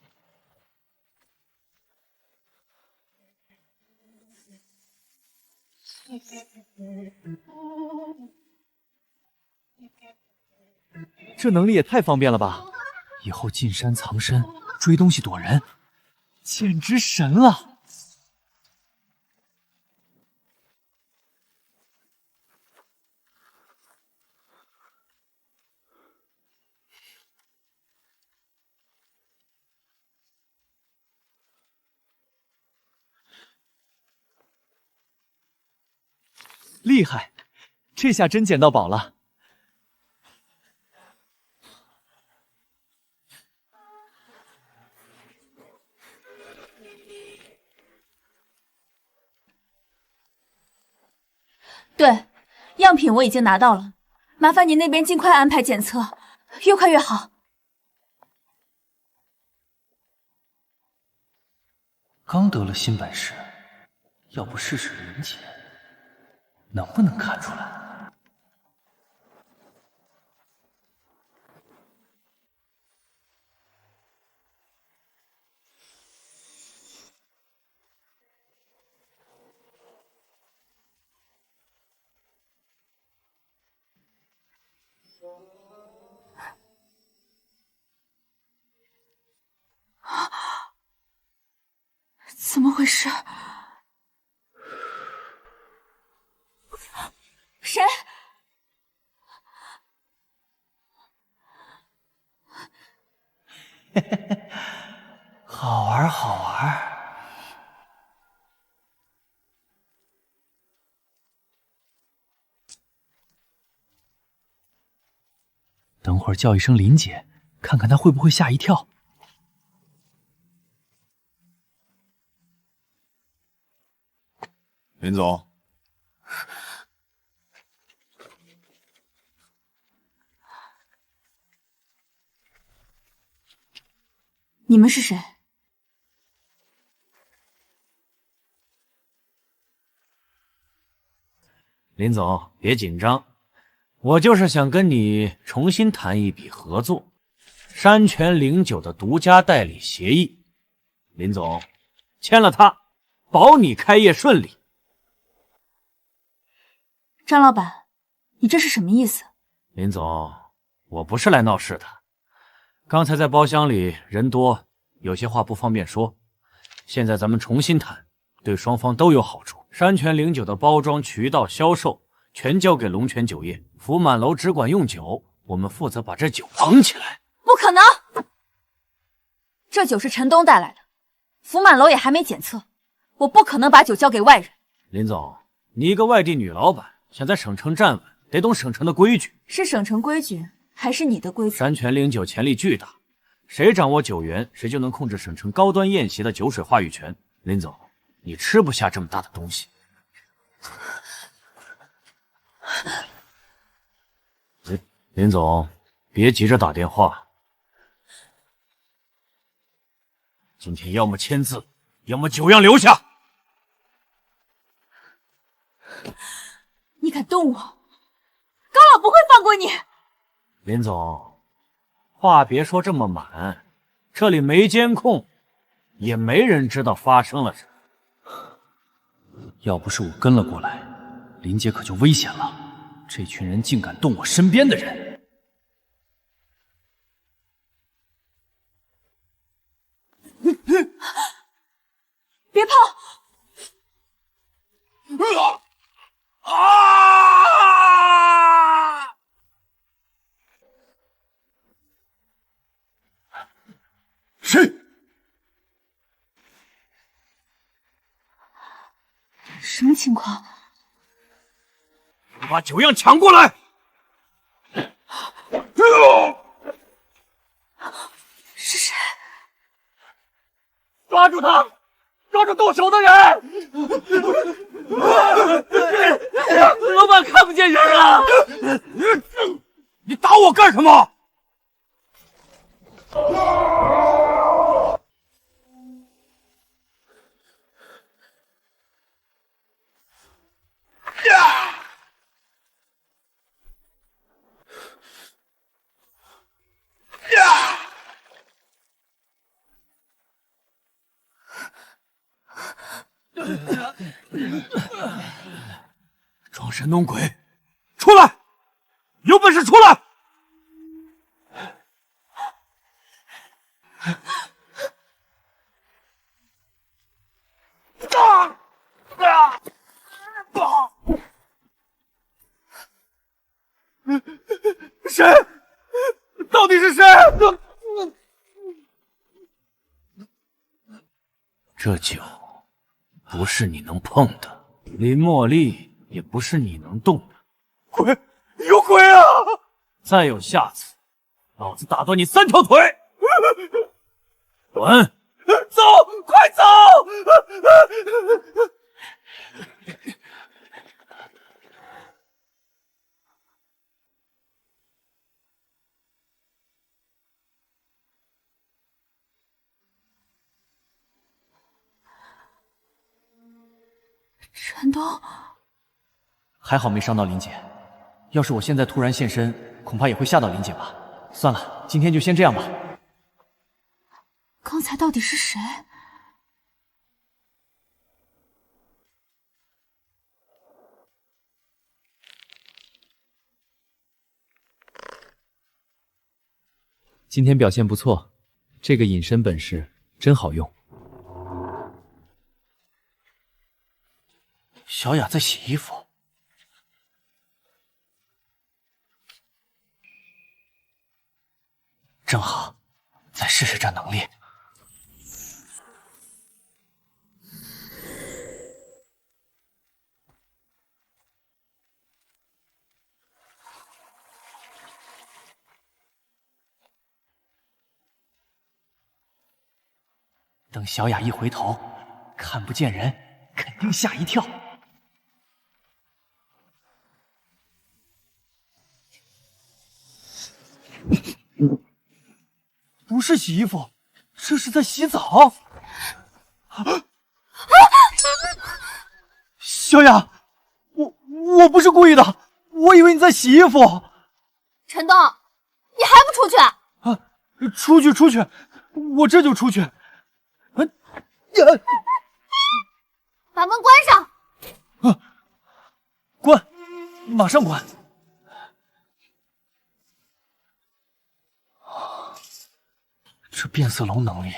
这能力也太方便了吧！以后进山藏身、追东西躲人，简直神了！厉害，这下真捡到宝了。对，样品我已经拿到了，麻烦你那边尽快安排检测，越快越好。刚得了新本事，要不试试灵姐，能不能看出来？怎么回事？谁？嘿嘿嘿，好玩好玩。等会儿叫一声林姐，看看她会不会吓一跳。林总，你们是谁？林总，别紧张，我就是想跟你重新谈一笔合作，山泉灵酒的独家代理协议。林总，签了它，保你开业顺利。张老板，你这是什么意思？林总，我不是来闹事的。刚才在包厢里人多，有些话不方便说。现在咱们重新谈，对双方都有好处。山泉灵酒的包装、渠道、销售全交给龙泉酒业，福满楼只管用酒，我们负责把这酒捧起来。不可能！这酒是陈东带来的，福满楼也还没检测，我不可能把酒交给外人。林总，你一个外地女老板，想在省城站稳，得懂省城的规矩。是省城规矩，还是你的规矩？山泉灵酒潜力巨大，谁掌握酒源，谁就能控制省城高端宴席的酒水话语权。林总，你吃不下这么大的东西。林总，别急着打电话，今天要么签字，要么酒样留下。你敢动我，高老不会放过你。林总，话别说这么满，这里没监控，也没人知道发生了什么。要不是我跟了过来，林杰可就危险了。这群人竟敢动我身边的人！别碰！谁？什么情况？你把酒样抢过来！是谁？抓住他！抓住动手的人！老板看不见人啊！你打我干什么？装神弄鬼，出来！有本事出来！谁？到底是谁？这酒不是你能碰的，林茉莉也不是你能动的。鬼，有鬼啊！再有下次，老子打断你3条腿！滚！走，快走！陈东，还好没伤到林姐，要是我现在突然现身，恐怕也会吓到林姐吧。算了，今天就先这样吧。刚才到底是谁？今天表现不错，这个隐身本事真好用。小雅在洗衣服，正好，再试试这能力。等小雅一回头，看不见人，肯定吓一跳。不是洗衣服，这是在洗澡。小雅，我不是故意的，我以为你在洗衣服。陈东，你还不出去？啊，出去，我这就出去。把门关上。关，马上关。这变色龙能力，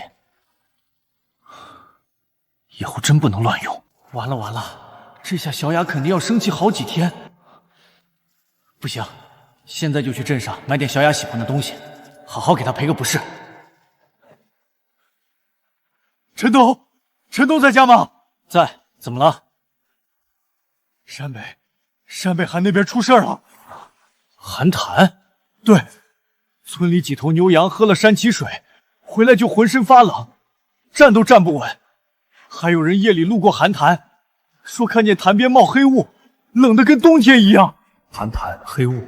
以后真不能乱用。完了，这下小雅肯定要生气好几天。不行，现在就去镇上买点小雅喜欢的东西，好好给她赔个不是。陈东在家吗？在。怎么了？山北韩那边出事了。韩潭？对，村里几头牛羊喝了山崎水，回来就浑身发冷，站都站不稳。还有人夜里路过韩潭，说看见潭边冒黑雾，冷得跟冬天一样。韩潭黑雾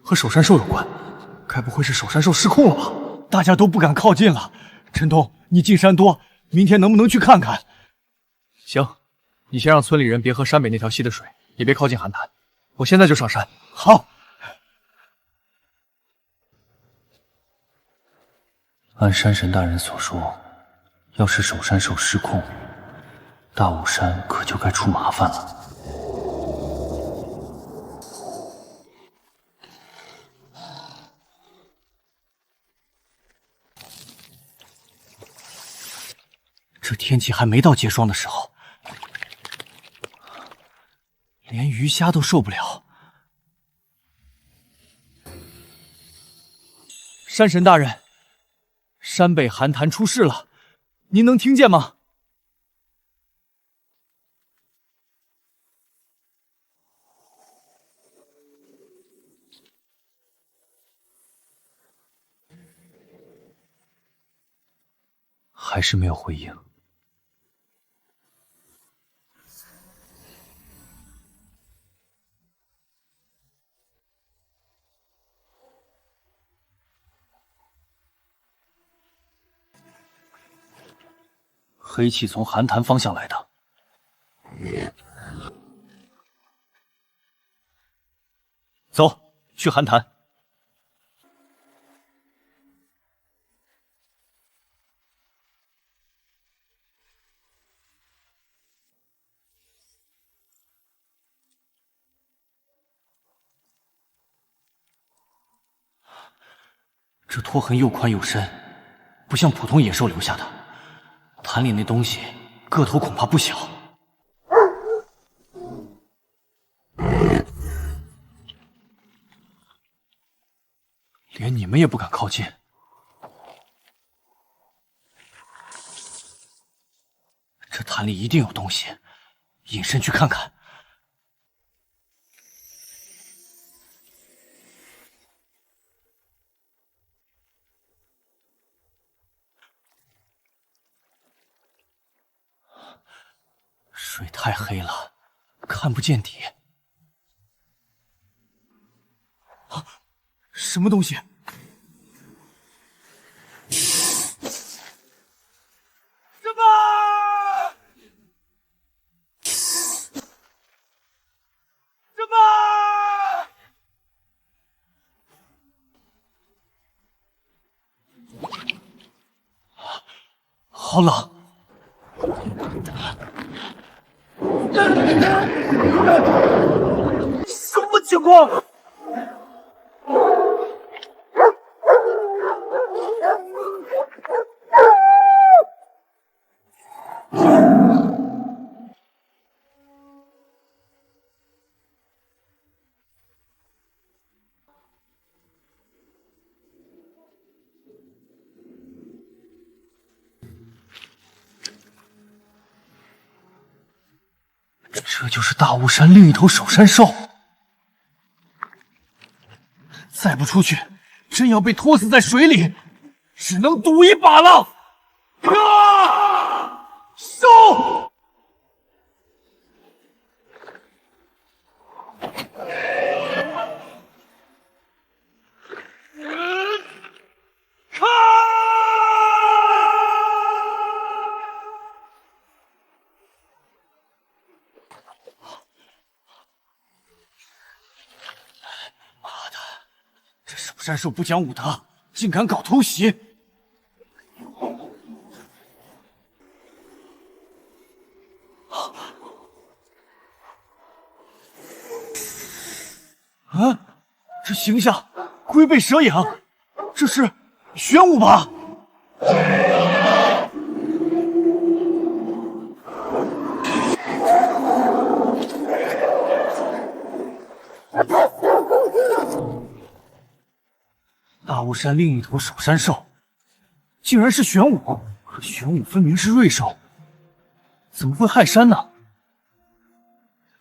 和首山兽有关，该不会是首山兽失控了吧？大家都不敢靠近了。陈东，你进山多，明天能不能去看看？行，你先让村里人别喝山北那条溪的水，也别靠近寒潭，我现在就上山。好。按山神大人所说，要是守山兽失控，大雾山可就该出麻烦了。这天气还没到结霜的时候，连鱼虾都受不了。山神大人，山北寒潭出事了，您能听见吗？还是没有回应。黑气从寒潭方向来的，走，去寒潭。这拖痕又宽又深，不像普通野兽留下的。潭里那东西个头恐怕不小。连你们也不敢靠近。这潭里一定有东西，隐身去看看。水太黑了，看不见底。啊，什么东西？什么？什么？好冷。什么情况？这就是大雾山另一头守山兽。再不出去，真要被拖死在水里，只能赌一把了。收！山兽不讲武德，竟敢搞偷袭！啊，这形象龟背蛇影，这是玄武吧？大雾山另一头守山兽，竟然是玄武，可玄武分明是瑞兽，怎么会害山呢？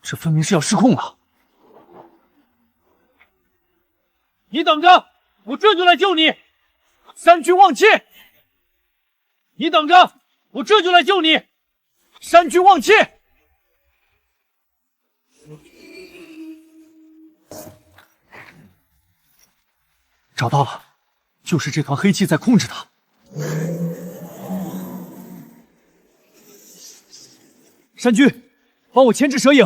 这分明是要失控了！你等着，我这就来救你！山君忘气！你等着，我这就来救你！山君忘气！找到了，就是这团黑气在控制他。山君，帮我牵制蛇影。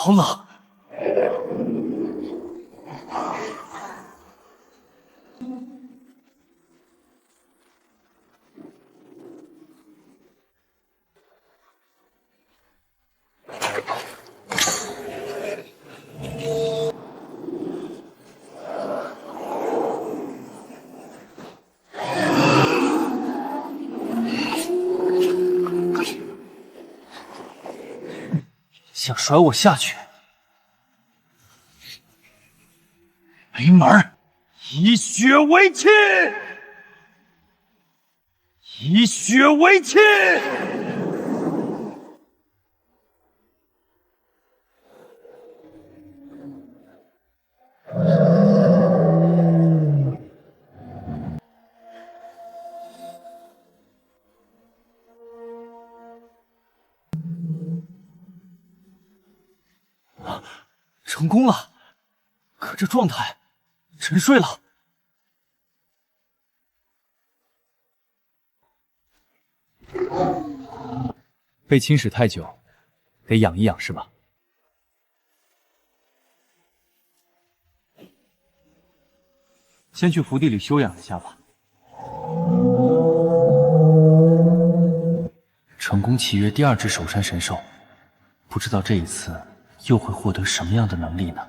好冷。想甩我下去，没门儿！以血为契，以血为契。成功了，可这状态，沉睡了。被侵蚀太久，得养一养是吧？先去福地里休养一下吧。成功契约第2只守山神兽，不知道这一次又会获得什么样的能力呢？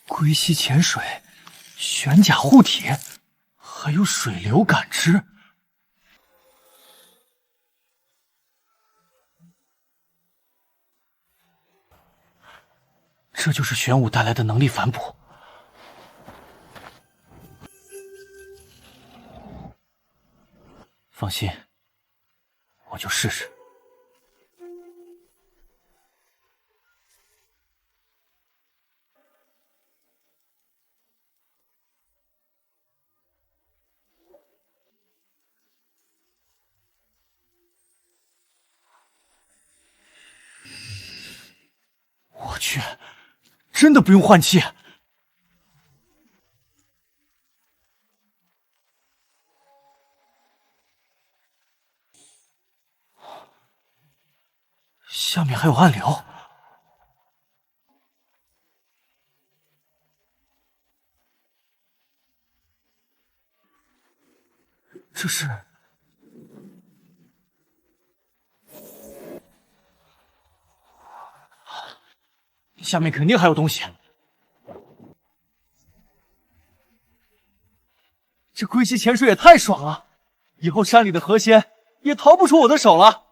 龟息潜水、玄甲护体，还有水流感知。这就是玄武带来的能力反哺。放心，我就试试。我去，真的不用换气。下面还有暗流，这是下面肯定还有东西。这龟息潜水也太爽了，以后山里的河仙也逃不出我的手了。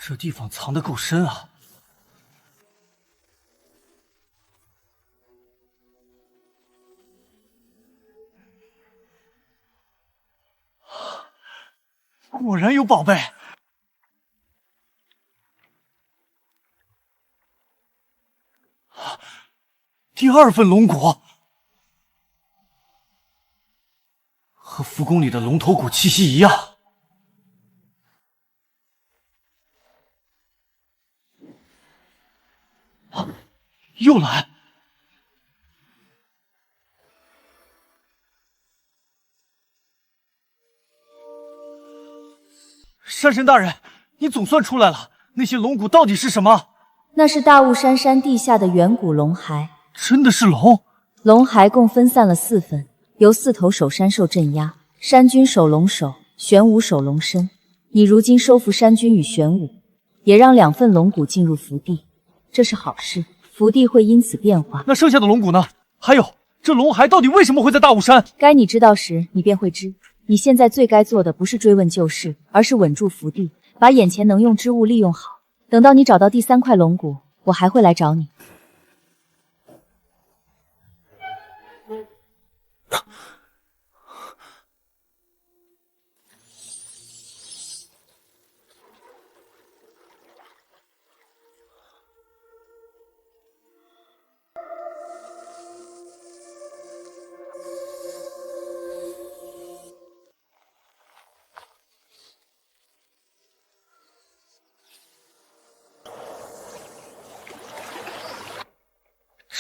这地方藏得够深啊！果然有宝贝。第2份龙骨，和蜈蚣里的龙头骨气息一样。又来！山神大人，你总算出来了，那些龙骨到底是什么？那是大雾山山地下的远古龙骸。真的是龙？龙骸共分散了4份，由4头守山兽镇压，山君守龙首，玄武守龙身。你如今收服山君与玄武，也让2份龙骨进入福地，这是好事。福地会因此变化。那剩下的龙骨呢？还有，这龙骸到底为什么会在大雾山？该你知道时，你便会知。你现在最该做的不是追问旧事，而是稳住福地，把眼前能用之物利用好。等到你找到第3块龙骨，我还会来找你。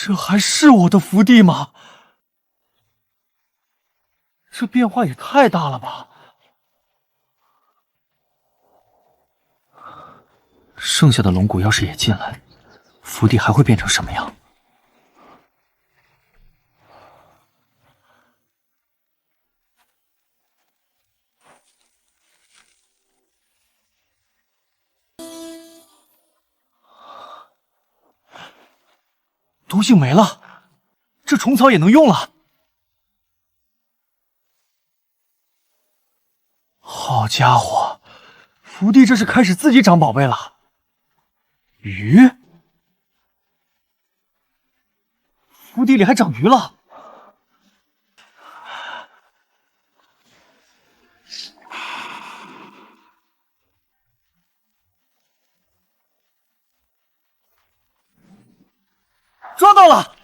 这还是我的福地吗？这变化也太大了吧！剩下的龙骨要是也进来，福地还会变成什么样？毒性没了，这虫草也能用了。好家伙，福地这是开始自己长宝贝了。鱼，福地里还长鱼了。抓到了！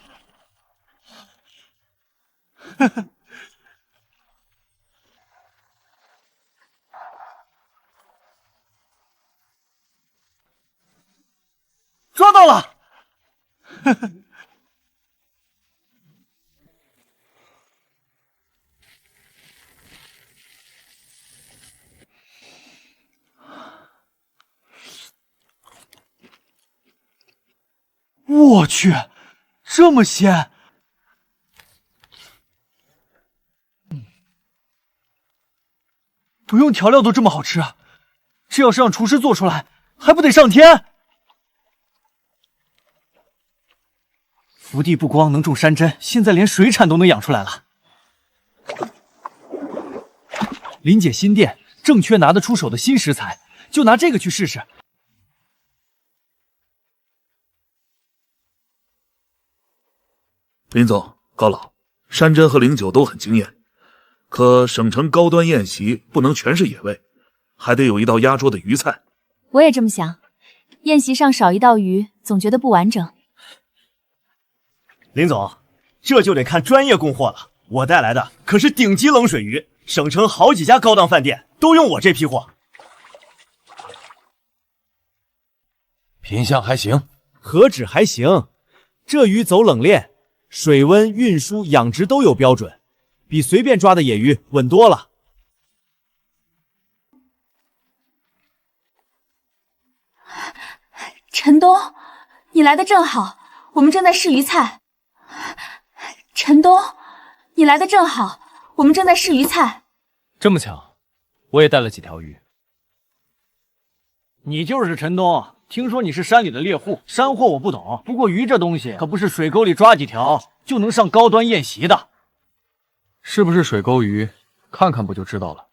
抓到了！我去！这么鲜，不用调料都这么好吃，这要是让厨师做出来，还不得上天？福地不光能种山珍，现在连水产都能养出来了。林姐新店正缺拿得出手的新食材，就拿这个去试试。林总、高老，山珍和灵酒都很惊艳，可省城高端宴席不能全是野味，还得有一道压桌的鱼菜。我也这么想，宴席上少一道鱼，总觉得不完整。林总，这就得看专业供货了。我带来的可是顶级冷水鱼，省城好几家高档饭店都用我这批货。品相还行，何止还行，这鱼走冷链。水温、运输、养殖都有标准，比随便抓的野鱼稳多了。陈东，你来的正好，我们正在试鱼菜。陈东，你来的正好，我们正在试鱼菜。这么巧，我也带了几条鱼。你就是陈东。听说你是山里的猎户，山货我不懂，不过鱼这东西可不是水沟里抓几条就能上高端宴席的。是不是水沟鱼？看看不就知道了。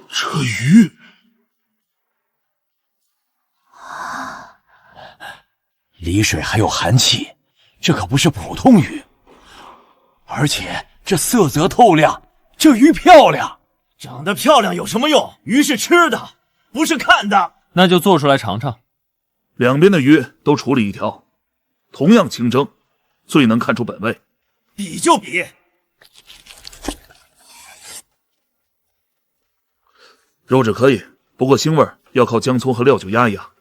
这鱼，离水还有寒气，这可不是普通鱼。而且这色泽透亮，这鱼漂亮。长得漂亮有什么用？鱼是吃的，不是看的。那就做出来尝尝。两边的鱼都处理一条，同样清蒸，最能看出本味。比就比。肉质可以，不过腥味要靠姜葱和料酒压一压。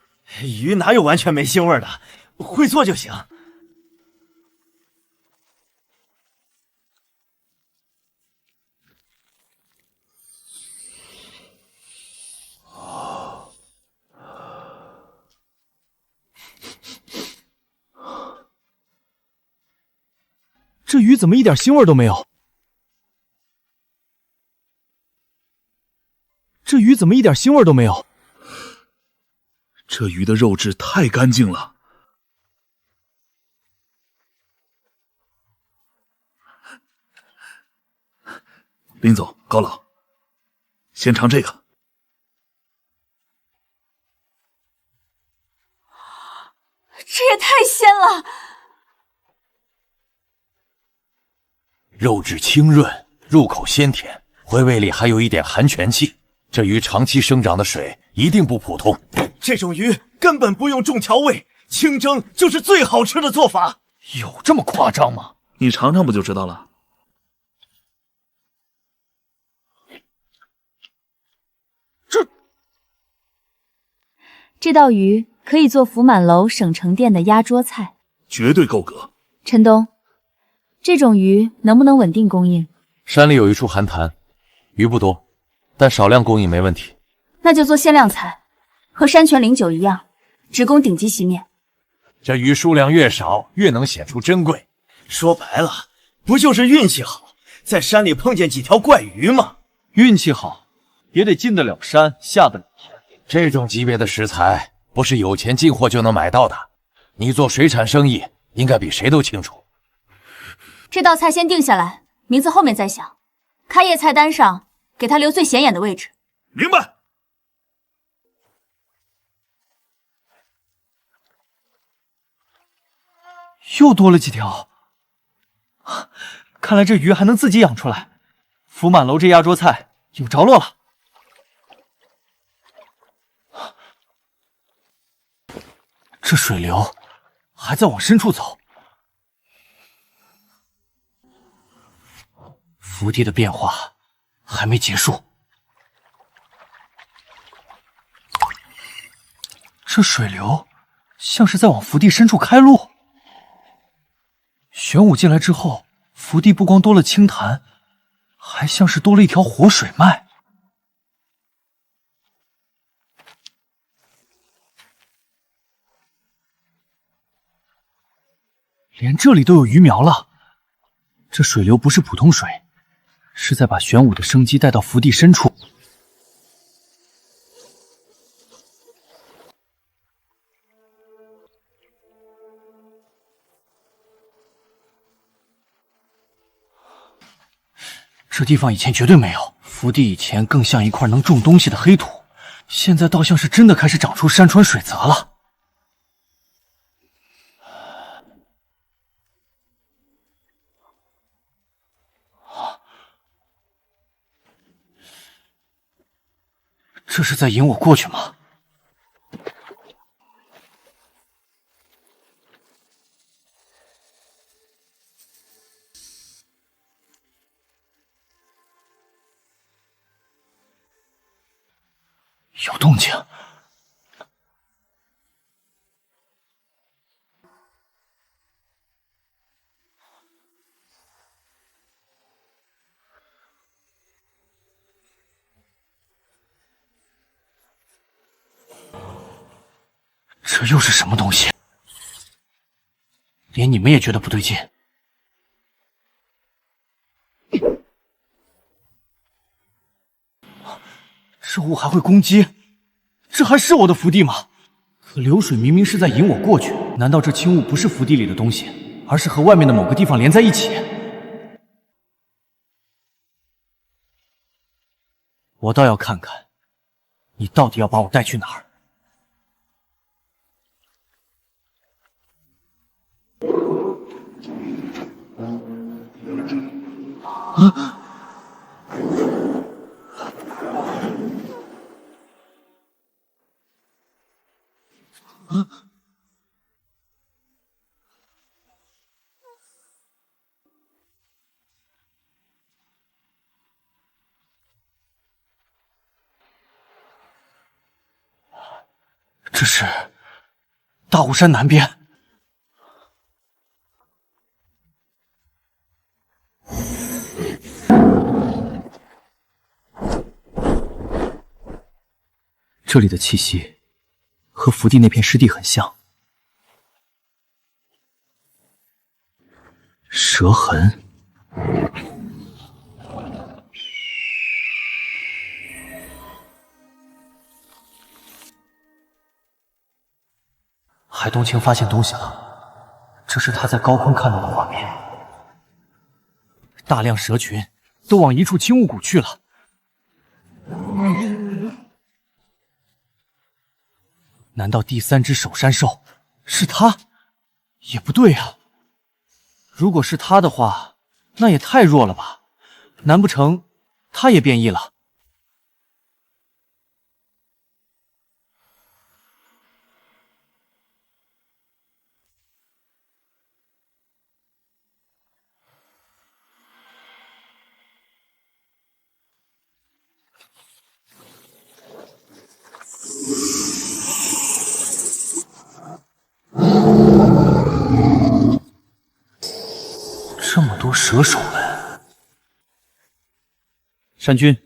鱼哪有完全没腥味的？会做就行。这鱼怎么一点腥味都没有？这鱼的肉质太干净了，林总、高老，先尝这个。这也太鲜了！肉质清润，入口鲜甜，回味里还有一点寒泉气。这鱼长期生长的水一定不普通。这种鱼根本不用重调味，清蒸就是最好吃的做法。有这么夸张吗？你尝尝不就知道了。这道鱼可以做福满楼省城店的压桌菜，绝对够格。陈东，这种鱼能不能稳定供应？山里有一处寒潭，鱼不多，但少量供应没问题。那就做限量菜，和山泉灵酒一样，只供顶级席面。这鱼数量越少，越能显出珍贵。说白了，不就是运气好，在山里碰见几条怪鱼吗？运气好，也得进得了山，下得了海。这种级别的食材，不是有钱进货就能买到的。你做水产生意，应该比谁都清楚。这道菜先定下来，名字后面再想。开业菜单上给他留最显眼的位置。明白。又多了几条，看来这鱼还能自己养出来。福满楼这压桌菜有着落了。这水流还在往深处走，福地的变化还没结束。这水流像是在往福地深处开路。玄武进来之后，福地不光多了清潭，还像是多了一条活水脉。连这里都有鱼苗了，这水流不是普通水，是在把玄武的生机带到福地深处。这地方以前绝对没有，福地以前更像一块能种东西的黑土，现在倒像是真的开始长出山川水泽了。这是在引我过去吗？有动静。这又是什么东西？连你们也觉得不对劲？这雾还会攻击？这还是我的福地吗？可流水明明是在引我过去，难道这轻雾不是福地里的东西，而是和外面的某个地方连在一起？我倒要看看，你到底要把我带去哪儿？啊！这是大雾山南边。这里的气息和福地那片湿地很像。蛇痕，海东青发现东西了，这是他在高空看到的画面。大量蛇群都往一处青雾谷去了。难道第三只守山兽是他？也不对啊，如果是他的话，那也太弱了吧？难不成他也变异了？这么多蛇手们，山君，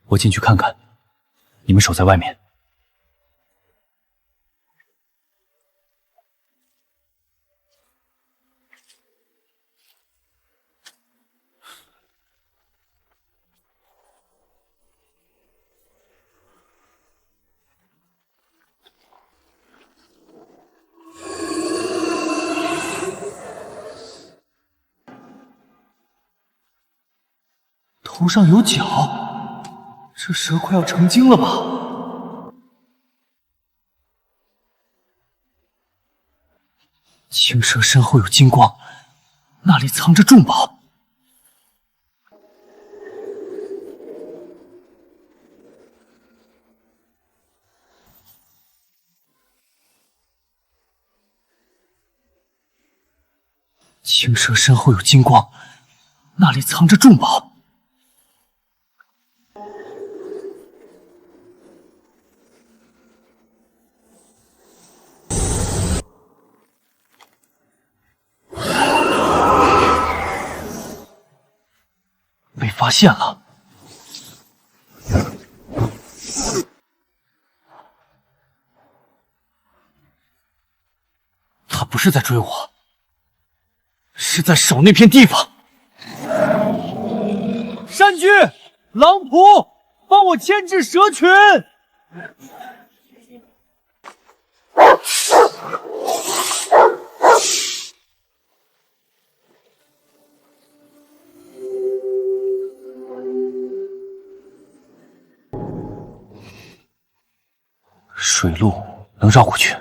我进去看看，你们守在外面。头上有角，这蛇快要成精了吧？青蛇身后有金光，那里藏着重宝。青蛇身后有金光，那里藏着重宝。被发现了！他不是在追我，是在守那片地方。山居、狼仆，帮我牵制蛇群！水路能绕过去。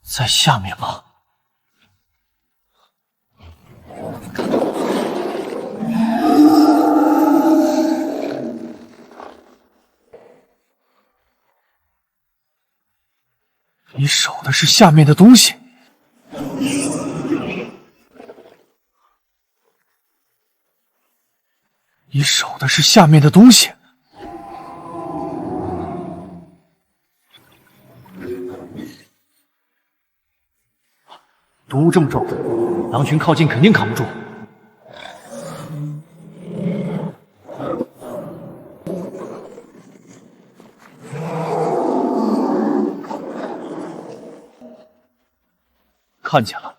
在下面吗？你守的是下面的东西。你守的是下面的东西。毒雾这么重，狼群靠近肯定扛不住。看见了。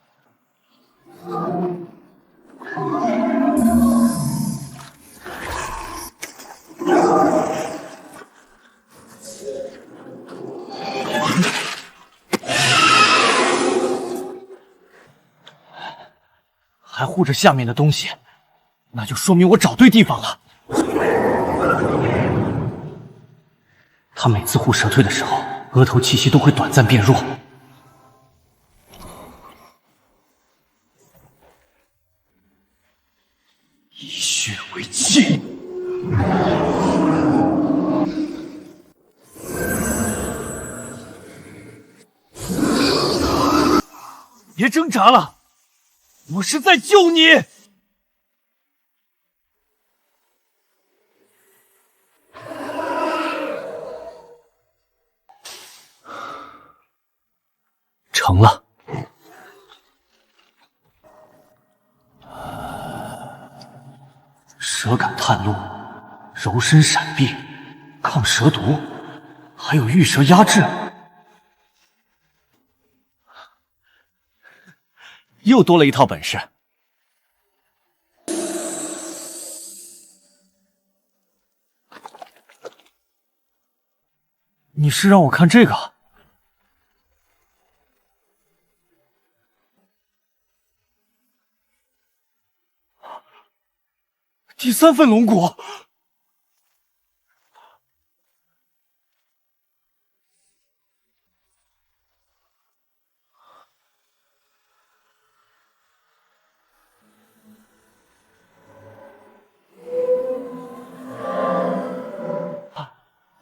还护着下面的东西，那就说明我找对地方了。他每次护蛇蜕的时候，额头气息都会短暂变弱。以血为气。别挣扎了，我是在救你。成了。蛇感探路，柔身闪避，抗蛇毒，还有御蛇压制。又多了一套本事。你是让我看这个？第3份龙骨。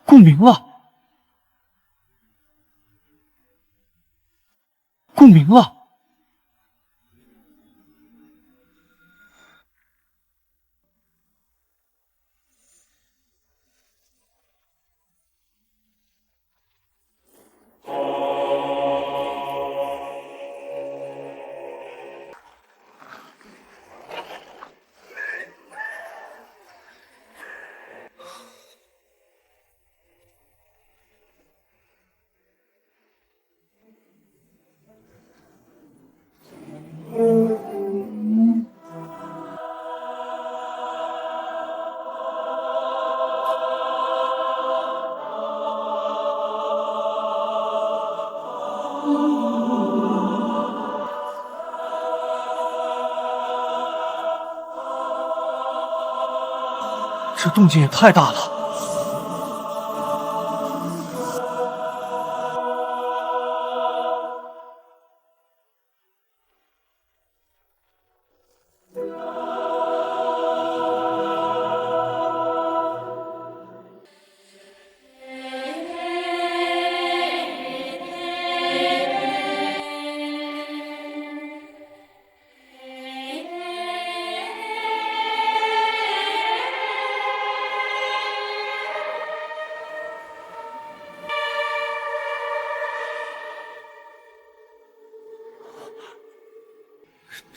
共鸣了，共鸣了。这动静也太大了。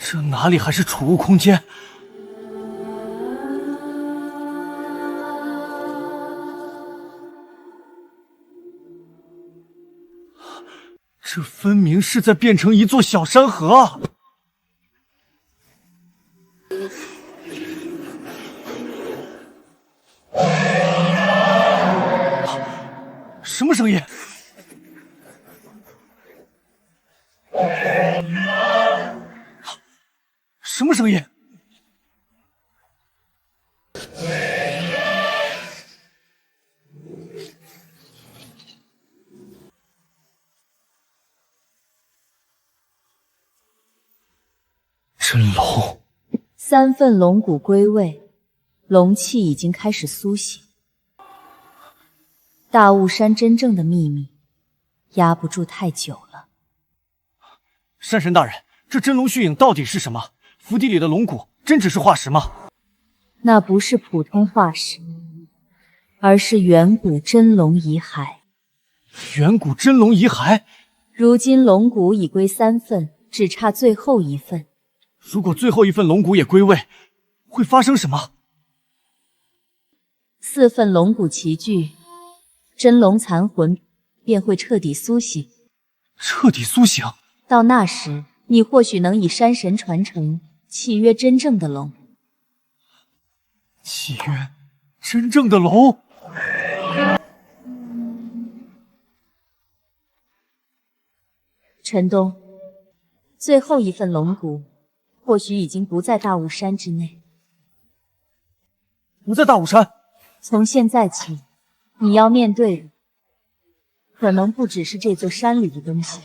这哪里还是储物空间？这分明是在变成一座小山河啊！什么声音？什么声音？真龙，3份龙骨归位，龙气已经开始苏醒。大雾山真正的秘密，压不住太久了。山神大人，这真龙虚影到底是什么？府邸里的龙骨真只是化石吗？那不是普通化石，而是远古真龙遗骸。远古真龙遗骸？如今龙骨已归3份，只差最后1份。如果最后1份龙骨也归位，会发生什么？4份龙骨齐聚，真龙残魂便会彻底苏醒。彻底苏醒？到那时，你或许能以山神传承，契约真正的龙。契约真正的龙？陈东，最后1份龙骨或许已经不在大雾山之内。不在大雾山？从现在起，你要面对的可能不只是这座山里的东西。